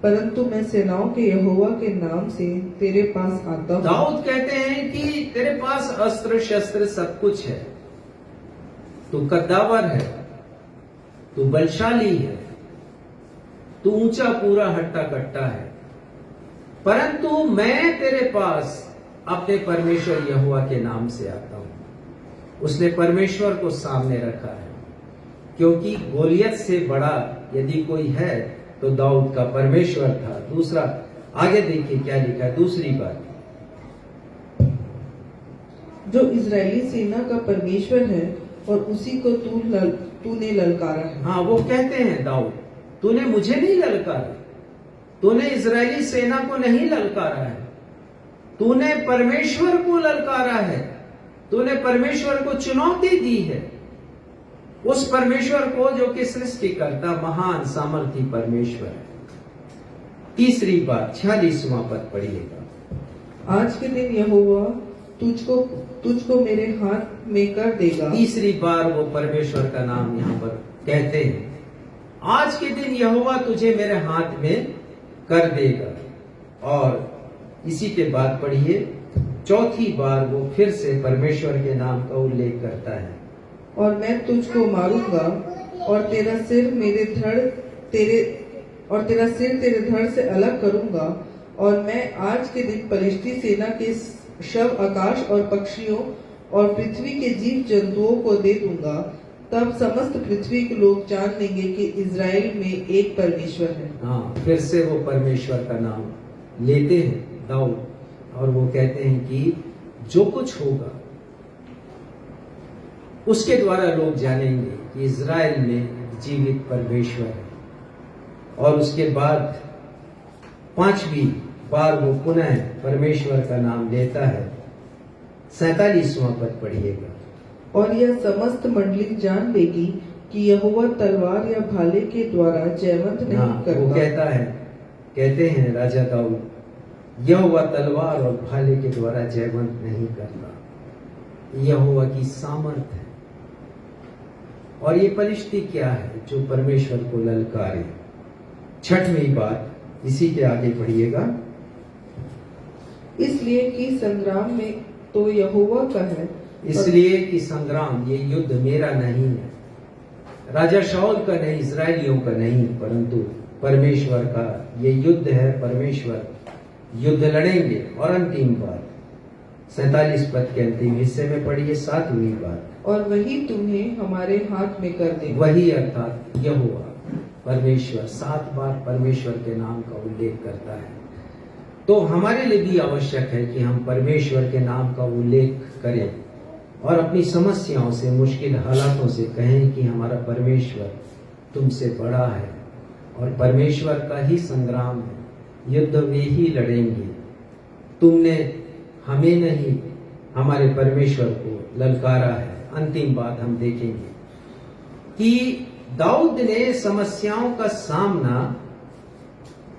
परंतु मैं सेनाओं के यहोवा के नाम से तेरे पास आता हूँ। दाऊद कहते हैं कि तेरे पास अस्त्र शस्त्र सब कुछ है, तू कद्दावर है, तू बलशाली है, तू ऊंचा पूरा हट्टा कट्टा है, परंतु मैं तेरे पास अपने परमेश्वर यहोवा के नाम से आता हूं। उसने परमेश्वर को सामने रखा है, क्योंकि गोलियत से बड़ा यदि कोई है तो दाऊद का परमेश्वर था। दूसरा, आगे देखिए क्या लिखा है, दूसरी बात, जो इजरायली सेना का परमेश्वर है और उसी को तूने ललकारा है। हाँ, वो कहते हैं दाऊद, तूने मुझे नहीं ललकारा, तूने इजरायली सेना को नहीं ललकारा है, तूने परमेश्वर को ललकारा है, तूने परमेश्वर को चुनौती दी है, उस परमेश्वर को जो कि सृष्टि करता महान सामर्थी परमेश्वर है। तीसरी बात, 46वां पद पढ़िएगा। आज के दिन यहोवा तुझको मेरे हाथ में कर देगा। तीसरी बार वो परमेश्वर का नाम यहाँ पर कहते हैं, आज के दिन यहोवा तुझे मेरे हाथ में कर देगा। और इसी के बाद पढ़िए, चौथी बार वो फिर से परमेश्वर के नाम का उल्लेख करता है। और मैं तुझको मारूंगा और तेरा सिर तेरे धड़ से अलग करूंगा, और मैं आज के दिन पलिश्ती सेना के शव आकाश और पक्षियों और पृथ्वी के जीव जंतुओं को दे दूंगा। तब समस्त पृथ्वी के लोग जान लेंगे कि इजराइल में एक परमेश्वर है। हाँ, फिर से वो परमेश्वर का नाम लेते हैं दाऊद, और वो कहते हैं कि जो कुछ होगा उसके द्वारा लोग जानेंगे कि इजराइल में जीवित परमेश्वर है। और उसके बाद 5वीं बार वो पुनः परमेश्वर का नाम लेता है। 47वां पद पढ़िएगा। और यह समस्त मंडली जान लेगी कि यहोवा तलवार या भाले के द्वारा जयवंत नहीं करता। वो कहते हैं राजा दाऊद, यहोवा तलवार और भाले के द्वारा जयवंत नहीं करता, यहोवा की सामर्थ है। और ये पलिश्ती क्या है जो परमेश्वर को ललकारे। 6वीं बात, इसी के आगे पढ़िएगा। इसलिए कि संग्राम में तो यहोवा का है, इसलिए कि संग्राम, ये युद्ध मेरा नहीं है, राजा शाऊल का नहीं, इजरायलियों का नहीं, परंतु परमेश्वर का ये युद्ध है। परमेश्वर युद्ध लड़ेंगे। और अंतिम बात, 47 पद के अंतिम हिस्से में पढ़िए 7वीं बात। और वही तुम्हें हमारे हाथ में कर देगा। वही अर्थात यहोवा परमेश्वर 7 बार परमेश्वर के नाम का उल्लेख करता है। तो हमारे लिए भी आवश्यक है कि हम परमेश्वर के नाम का उल्लेख करें और अपनी समस्याओं से, मुश्किल हालातों से कहें कि हमारा परमेश्वर तुमसे बड़ा है और परमेश्वर का ही संग्राम है, युद्ध वे ही लड़ेंगे। तुमने हमें नहीं, हमारे परमेश्वर को ललकारा है। अंतिम बात हम देखेंगे कि दाऊद ने समस्याओं का सामना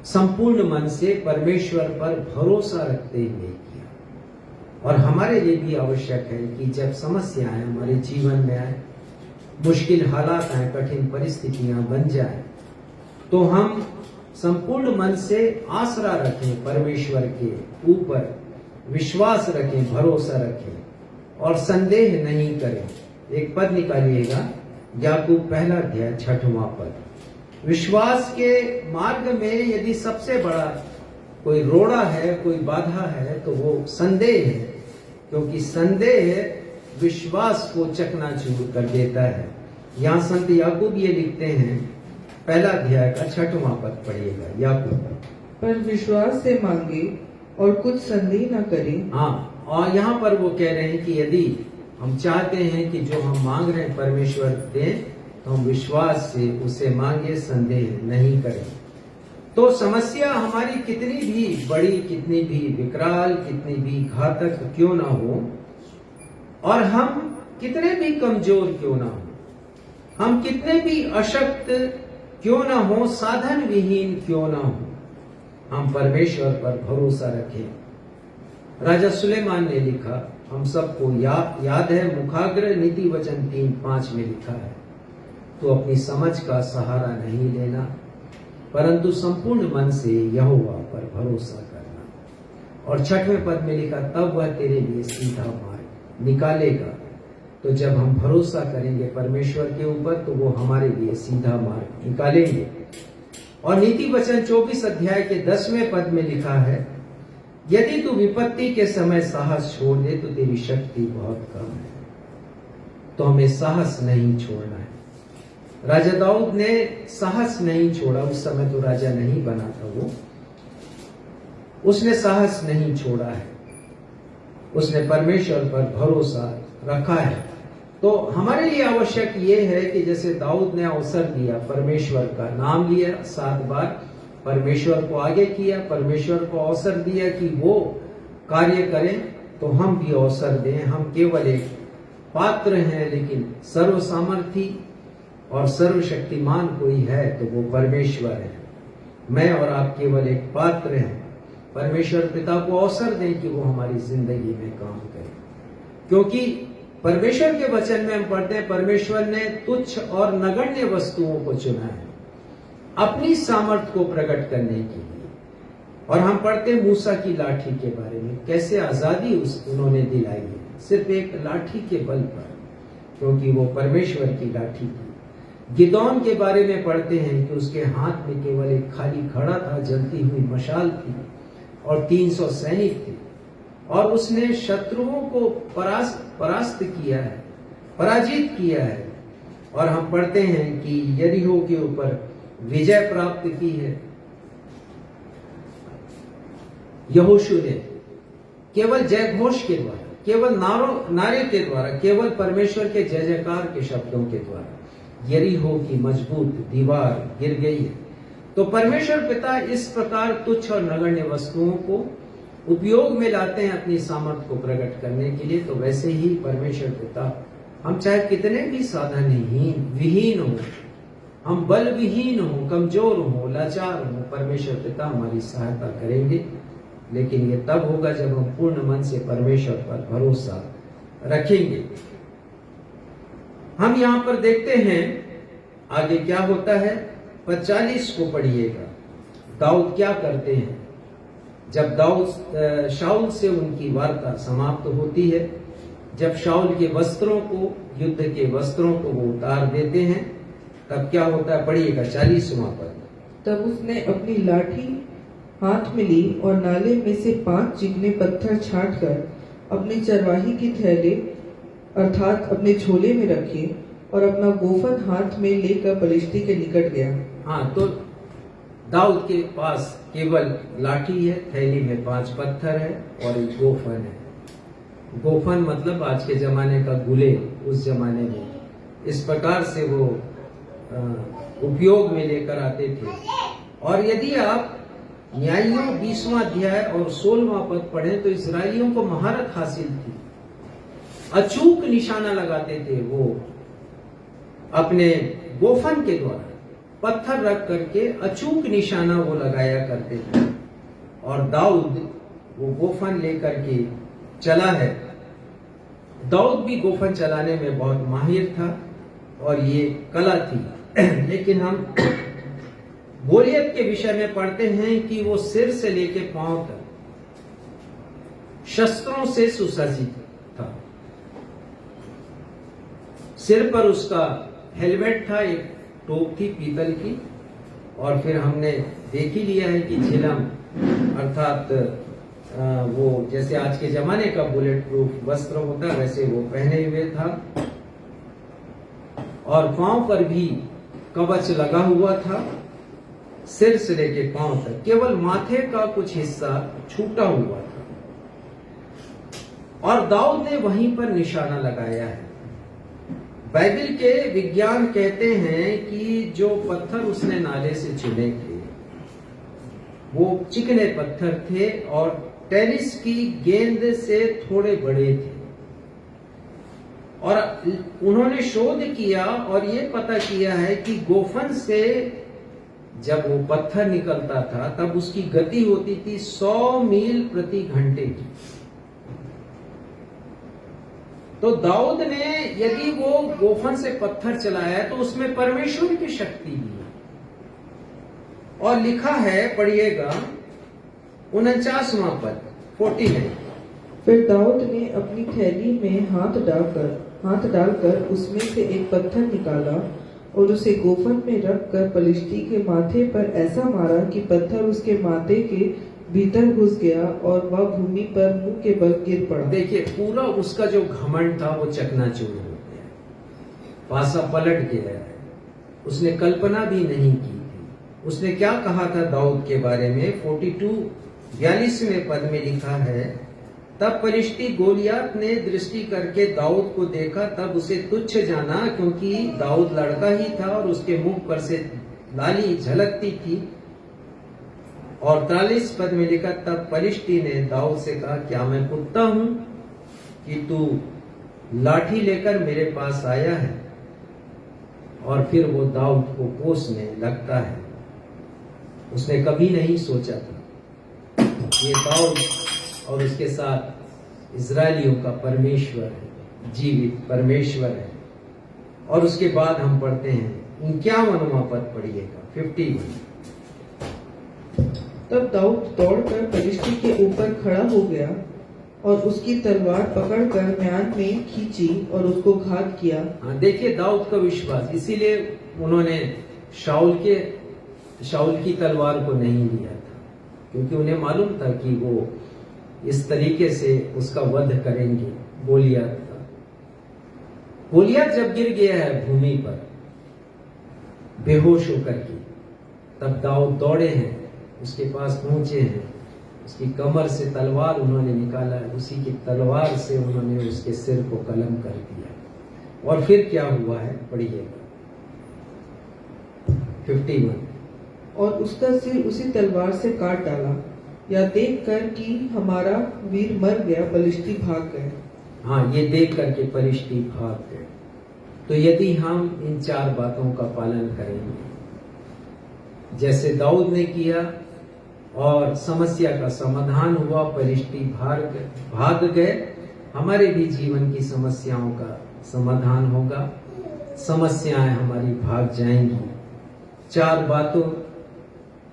संपूर्ण मन से परमेश्वर पर भरोसा रखते हुए किया। और हमारे लिए भी आवश्यक है कि जब समस्याएं हमारे जीवन में आए, मुश्किल हालात आए, कठिन परिस्थितियां बन जाए, तो हम संपूर्ण मन से आसरा रखें, परमेश्वर के ऊपर विश्वास रखें, भरोसा रखें और संदेह नहीं करें। एक पद निकालिएगा, याकूब पहला अध्याय 6वां पद। विश्वास के मार्ग में यदि सबसे बड़ा कोई रोड़ा है, कोई बाधा है, तो वो संदेह है, क्योंकि संदेह विश्वास को चकनाचूर कर देता है। यहाँ संत याकूब ये लिखते हैं, पहला अध्याय का 6वां पद पढ़िएगा, याकूब। पर विश्वास से मांगे और कुछ संदेह न करें। हाँ, और यहाँ पर वो कह रहे हैं कि यदि हम चाहते हैं कि जो हम मांग रहे हैं परमेश्वर दें, तो हम विश्वास से उसे मांगे, संदेह नहीं करें। तो समस्या हमारी कितनी भी बड़ी, कितनी भी विकराल, कितनी भी घातक क्यों ना हो, और हम कितने भी कमजोर क्यों ना हो, हम कितने भी अशक्त क्यों ना हो, साधन विहीन क्यों ना हो, हम परमेश्वर पर भरोसा रखें। राजा सुलेमान ने लिखा, हम सबको याद है, मुखाग्र नीति वचन 3:5 में लिखा है, तो अपनी समझ का सहारा नहीं लेना, परंतु संपूर्ण मन से यहोवा पर भरोसा करना। और 6वें पद में लिखा, तब वह तेरे लिए सीधा मार्ग निकालेगा। तो जब हम भरोसा करेंगे परमेश्वर के ऊपर, तो वो हमारे लिए सीधा मार्ग निकालेंगे। और नीति वचन 24 अध्याय के 10वें पद में लिखा है, यदि तू विपत्ति के समय साहस छोड़ दे तो तेरी शक्ति बहुत कम है। तो हमें साहस नहीं छोड़ना है। राजा दाऊद ने साहस नहीं छोड़ा, उस समय तो राजा नहीं बना था वो, उसने साहस नहीं छोड़ा है, उसने परमेश्वर पर भरोसा रखा है। तो हमारे लिए आवश्यक ये है कि जैसे दाऊद ने अवसर दिया, परमेश्वर का नाम लिया 7 बार, परमेश्वर को आगे किया, परमेश्वर को अवसर दिया कि वो कार्य करें, तो हम भी अवसर दें। हम केवल एक पात्र हैं, लेकिन सर्व सामर्थी और सर्वशक्तिमान कोई है तो वो परमेश्वर है। मैं और आप केवल एक पात्र हैं। परमेश्वर पिता को अवसर दें कि वो हमारी जिंदगी में काम करे, क्योंकि परमेश्वर के वचन में हम पढ़ते हैं, परमेश्वर ने तुच्छ और नगण्य वस्तुओं को चुना है अपनी सामर्थ को प्रकट करने के लिए। और हम पढ़ते हैं मूसा की लाठी के बारे में, कैसे आजादी उन्होंने दिलाई है, सिर्फ एक लाठी के बल पर, क्योंकि वो परमेश्वर की लाठी थी। गिदौन के बारे में पढ़ते हैं कि उसके हाथ में केवल एक खाली घड़ा था, जलती हुई मशाल थी और 300 सैनिक थे, और उसने शत्रुओं को परास्त किया है, पराजित किया है। और हम पढ़ते हैं कि यरीहो के ऊपर विजय प्राप्त की है यहोशू ने, केवल जय घोष के द्वारा, केवल नारे के द्वारा, केवल परमेश्वर के जय जयकार के शब्दों के द्वारा यरीहो की मजबूत दीवार गिर गई है। तो परमेश्वर पिता इस प्रकार तुच्छ और नगण्य वस्तुओं को उपयोग में लाते हैं अपनी सामर्थ को प्रकट करने के लिए। तो वैसे ही परमेश्वर पिता, हम चाहे कितने भी साधनहीन विहीन हो, हम बल विहीन हो, कमजोर हो, लाचार हो, परमेश्वर पिता हमारी सहायता करेंगे। लेकिन ये तब होगा जब हम पूर्ण मन से परमेश्वर पर भरोसा रखेंगे। हम यहाँ पर देखते हैं आगे क्या होता है, 45 को पढ़िएगा। दाऊद क्या करते हैं जब दाऊद शाऊल से उनकी वार्ता समाप्त होती है, जब शाऊल के वस्त्रों को, युद्ध के वस्त्रों को वो उतार देते हैं, तब क्या होता है, पढ़िएगा 40वां पद। तब उसने अपनी लाठी हाथ में ली और नाले में से 5 चिकने पत्थर छांटकर अपने चरवाही की थैले अर्थात अपने झोले में रखे और अपना गोफन हाथ में लेकर पलिश्ती के निकट गया। हाँ, तो दाऊद के पास केवल लाठी है, थैली में 5 पत्थर है और एक गोफन है। गोफन मतलब आज के जमाने का गुले, उस जमाने में इस प्रकार से वो उपयोग में लेकर आते थे। और यदि आप न्यायियों 20वां अध्याय और 16वां पद पढ़ें तो इस्राएलियों को महारत हासिल थी, अचूक निशाना लगाते थे वो अपने गोफन के द्वारा, पत्थर रख करके अचूक निशाना वो लगाया करते थे। और दाऊद वो गोफन लेकर के चला है। दाऊद भी गोफन चलाने में बहुत माहिर था और ये कला थी। लेकिन हम गोलियत के विषय में पढ़ते हैं कि वो सिर से लेके पांव तक शस्त्रों से सुसज्जित था। सिर पर उसका हेलमेट था, एक टोप थी पीतल की, और फिर हमने देख ही लिया है कि झिलम अर्थात वो जैसे आज के जमाने का बुलेट प्रूफ वस्त्र होता है वैसे वो पहने हुए था। और पांव पर भी कवच लगा हुआ था, सिर से लेके पांव तक केवल माथे का कुछ हिस्सा छूटा हुआ था। और दाऊद ने वहीं पर निशाना लगाया है। बाइबल के विज्ञान कहते हैं कि जो पत्थर उसने नाले से चुने थे वो चिकने पत्थर थे और टेनिस की गेंद से थोड़े बड़े थे। और उन्होंने शोध किया और ये पता किया है कि गोफन से जब वो पत्थर निकलता था तब उसकी गति होती थी 100 मील प्रति घंटे की। तो दाऊद ने यदि वो गोफन से पत्थर चलाया तो उसमें परमेश्वर की शक्ति भी है। और लिखा है, पढ़िएगा 49वां पद 49। फिर दाऊद ने अपनी थैली में हाथ डालकर उसमें से एक पत्थर निकाला और उसे गोफन में रखकर पलिश्ती के माथे पर ऐसा मारा कि पत्थर उसके माथे के भीतर घुस गया और वह भूमि पर मुंह के बल गिर पड़ा। देखिए पूरा उसका जो घमंड था वो चकनाचूर हो गया, पासा पलट गया है। उसने कल्पना भी नहीं की थी। उसने क्या कहा था दाऊद के बारे में? 42 पद में लिखा है, तब फलिश्ती गोलियत ने दृष्टि करके दाऊद को देखा, तब उसे तुच्छ जाना क्योंकि दाऊद लड़का ही था और उसके मुंह पर से लाली झलकती थी। और 43 पद में लिखा, तब फलिश्ती ने दाऊद से कहा, क्या मैं कुत्ता हूं कि तू लाठी लेकर मेरे पास आया है? और फिर वो दाऊद को कोसने लगता है। उसने कभी नहीं सोचा था ये दाऊद और उसके साथ इजरायलियों का परमेश्वर है, जीवित परमेश्वर है। और उसके बाद हम पढ़ते हैं 51वां पद, पढ़िएगा 51। तब दाऊद दौड़कर फलिश्ती के ऊपर खड़ा हो गया और उसकी तलवार पकड़कर म्यान में खींची और उसको घात किया। हाँ, देखिए दाऊद का विश्वास, इसीलिए उन्होंने शाऊल की तलवार को नहीं लिया था, क्योंकि उन्हें मालूम था कि वो इस तरीके से उसका वध करेंगे। गोलियत जब गिर गया है भूमि पर बेहोश होकर के, तब दाऊद दौड़े हैं, उसके पास पहुंचे हैं, उसकी कमर से तलवार उन्होंने निकाला, उसी की तलवार से उन्होंने उसके सिर को कलम कर दिया। और फिर क्या हुआ है, पढ़िएगा 51। और उसका सिर उसी तलवार से काट डाला, या देख कर कि हमारा वीर मर गया, फलिश्ती भाग गए। हाँ, ये देख करके फलिश्ती भाग गए। तो यदि हम इन 4 बातों का पालन करेंगे जैसे दाऊद ने किया और समस्या का समाधान हुआ, फलिश्ती भाग गए, हमारे भी जीवन की समस्याओं का समाधान होगा, समस्याएं हमारी भाग जाएंगी। 4 बातों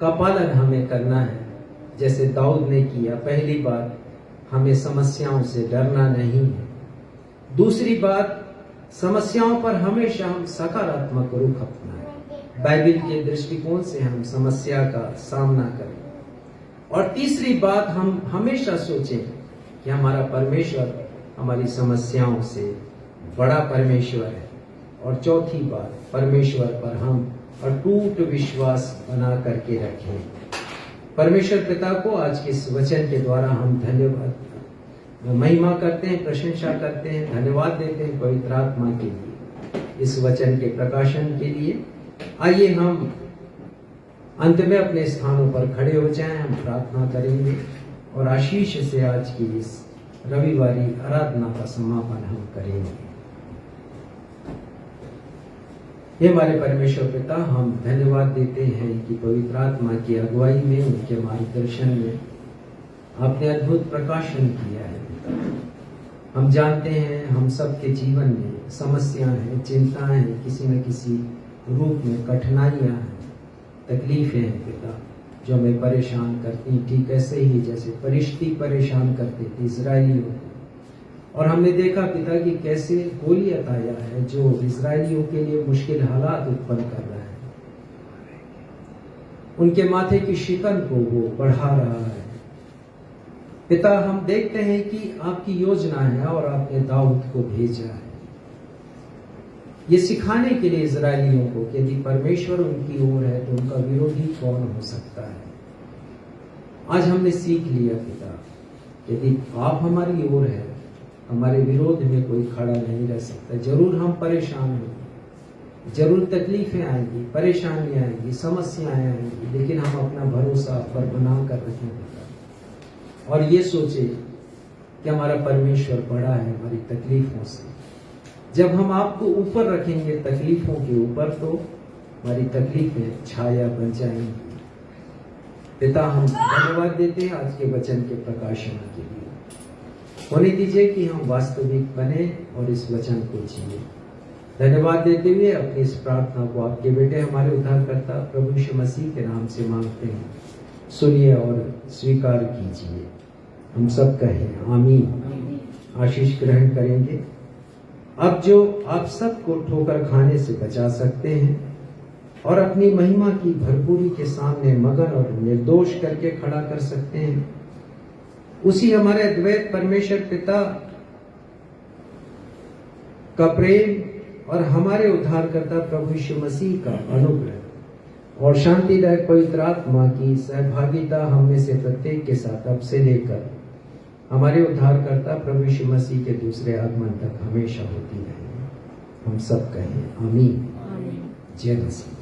का पालन हमें करना है जैसे दाऊद ने किया। पहली बात, हमें समस्याओं से डरना नहीं है। दूसरी बात, समस्याओं पर हमेशा हम सकारात्मक रुख अपनाएं, बाइबल के दृष्टिकोण से हम समस्या का सामना करें। और तीसरी बात, हम हमेशा सोचें कि हमारा परमेश्वर हमारी समस्याओं से बड़ा परमेश्वर है। और चौथी बात, परमेश्वर पर हम अटूट विश्वास बना करके रखें। परमेश्वर पिता को आज के इस वचन के द्वारा हम धन्यवाद महिमा करते हैं, प्रशंसा करते हैं, धन्यवाद देते हैं पवित्र आत्मा के लिए, इस वचन के प्रकाशन के लिए। आइए हम अंत में अपने स्थानों पर खड़े हो जाएं, हम प्रार्थना करेंगे और आशीष से आज की इस रविवारी आराधना का समापन हम करेंगे। हे हमारे परमेश्वर पिता, हम धन्यवाद देते हैं कि पवित्र आत्मा की अगुवाई में, उनके मार्गदर्शन में आपने अद्भुत प्रकाशन किया है पिता। हम जानते हैं हम सबके जीवन में समस्याएं हैं, चिंताएं हैं, किसी न किसी रूप में कठिनाइयां हैं, तकलीफें हैं पिता, जो हमें परेशान करती, ठीक ऐसे ही जैसे फरिश्ती परेशान करते थे इजरायलियों को। और हमने देखा पिता कि कैसे गोलियत आया है जो इजरायलियों के लिए मुश्किल हालात उत्पन्न कर रहा है, उनके माथे की शिकन को वो बढ़ा रहा है पिता। हम देखते हैं कि आपकी योजना है और आपने दाऊद को भेजा है ये सिखाने के लिए इजरायलियों को कि यदि परमेश्वर उनकी ओर है तो उनका विरोधी कौन हो सकता है। आज हमने सीख लिया पिता, यदि आप हमारी ओर है, हमारे विरोध में कोई खड़ा नहीं रह सकता। जरूर हम परेशान होंगे, जरूर तकलीफें आएंगी, परेशानियां आएंगी, समस्याएं आएंगी, लेकिन हम अपना भरोसा आप पर बना कर रखें पिता और ये सोचे कि हमारा परमेश्वर बड़ा है हमारी तकलीफों से। जब हम आपको ऊपर रखेंगे तकलीफों के ऊपर, तो हमारी तकलीफें छाया बन जाएंगी पिता। हम धन्यवाद देते हैं आज के वचन के प्रकाशन के लिए। होने दीजिए कि हम वास्तविक बने और इस वचन को जिए। धन्यवाद देते हुए अपनी इस प्रार्थना को आपके बेटे हमारे उद्धारकर्ता प्रभु यीशु मसीह के नाम से मांगते हैं, सुनिए और स्वीकार कीजिए। हम सब कहें आमीन। आशीष ग्रहण करेंगे। अब जो आप सबको ठोकर खाने से बचा सकते हैं और अपनी महिमा की भरपूरी के सामने मगन और निर्दोष करके खड़ा कर सकते हैं, उसी हमारे अद्वैत परमेश्वर पिता का प्रेम और हमारे उद्धारकर्ता प्रभु यीशु मसीह का अनुग्रह और शांतिदायक पवित्र आत्मा की सहभागिता हम में से प्रत्येक के साथ अब से लेकर हमारे उद्धारकर्ता प्रभु यीशु मसीह के दूसरे आगमन तक हमेशा होती रहे। हम सब कहें आमीन। जय मसीह।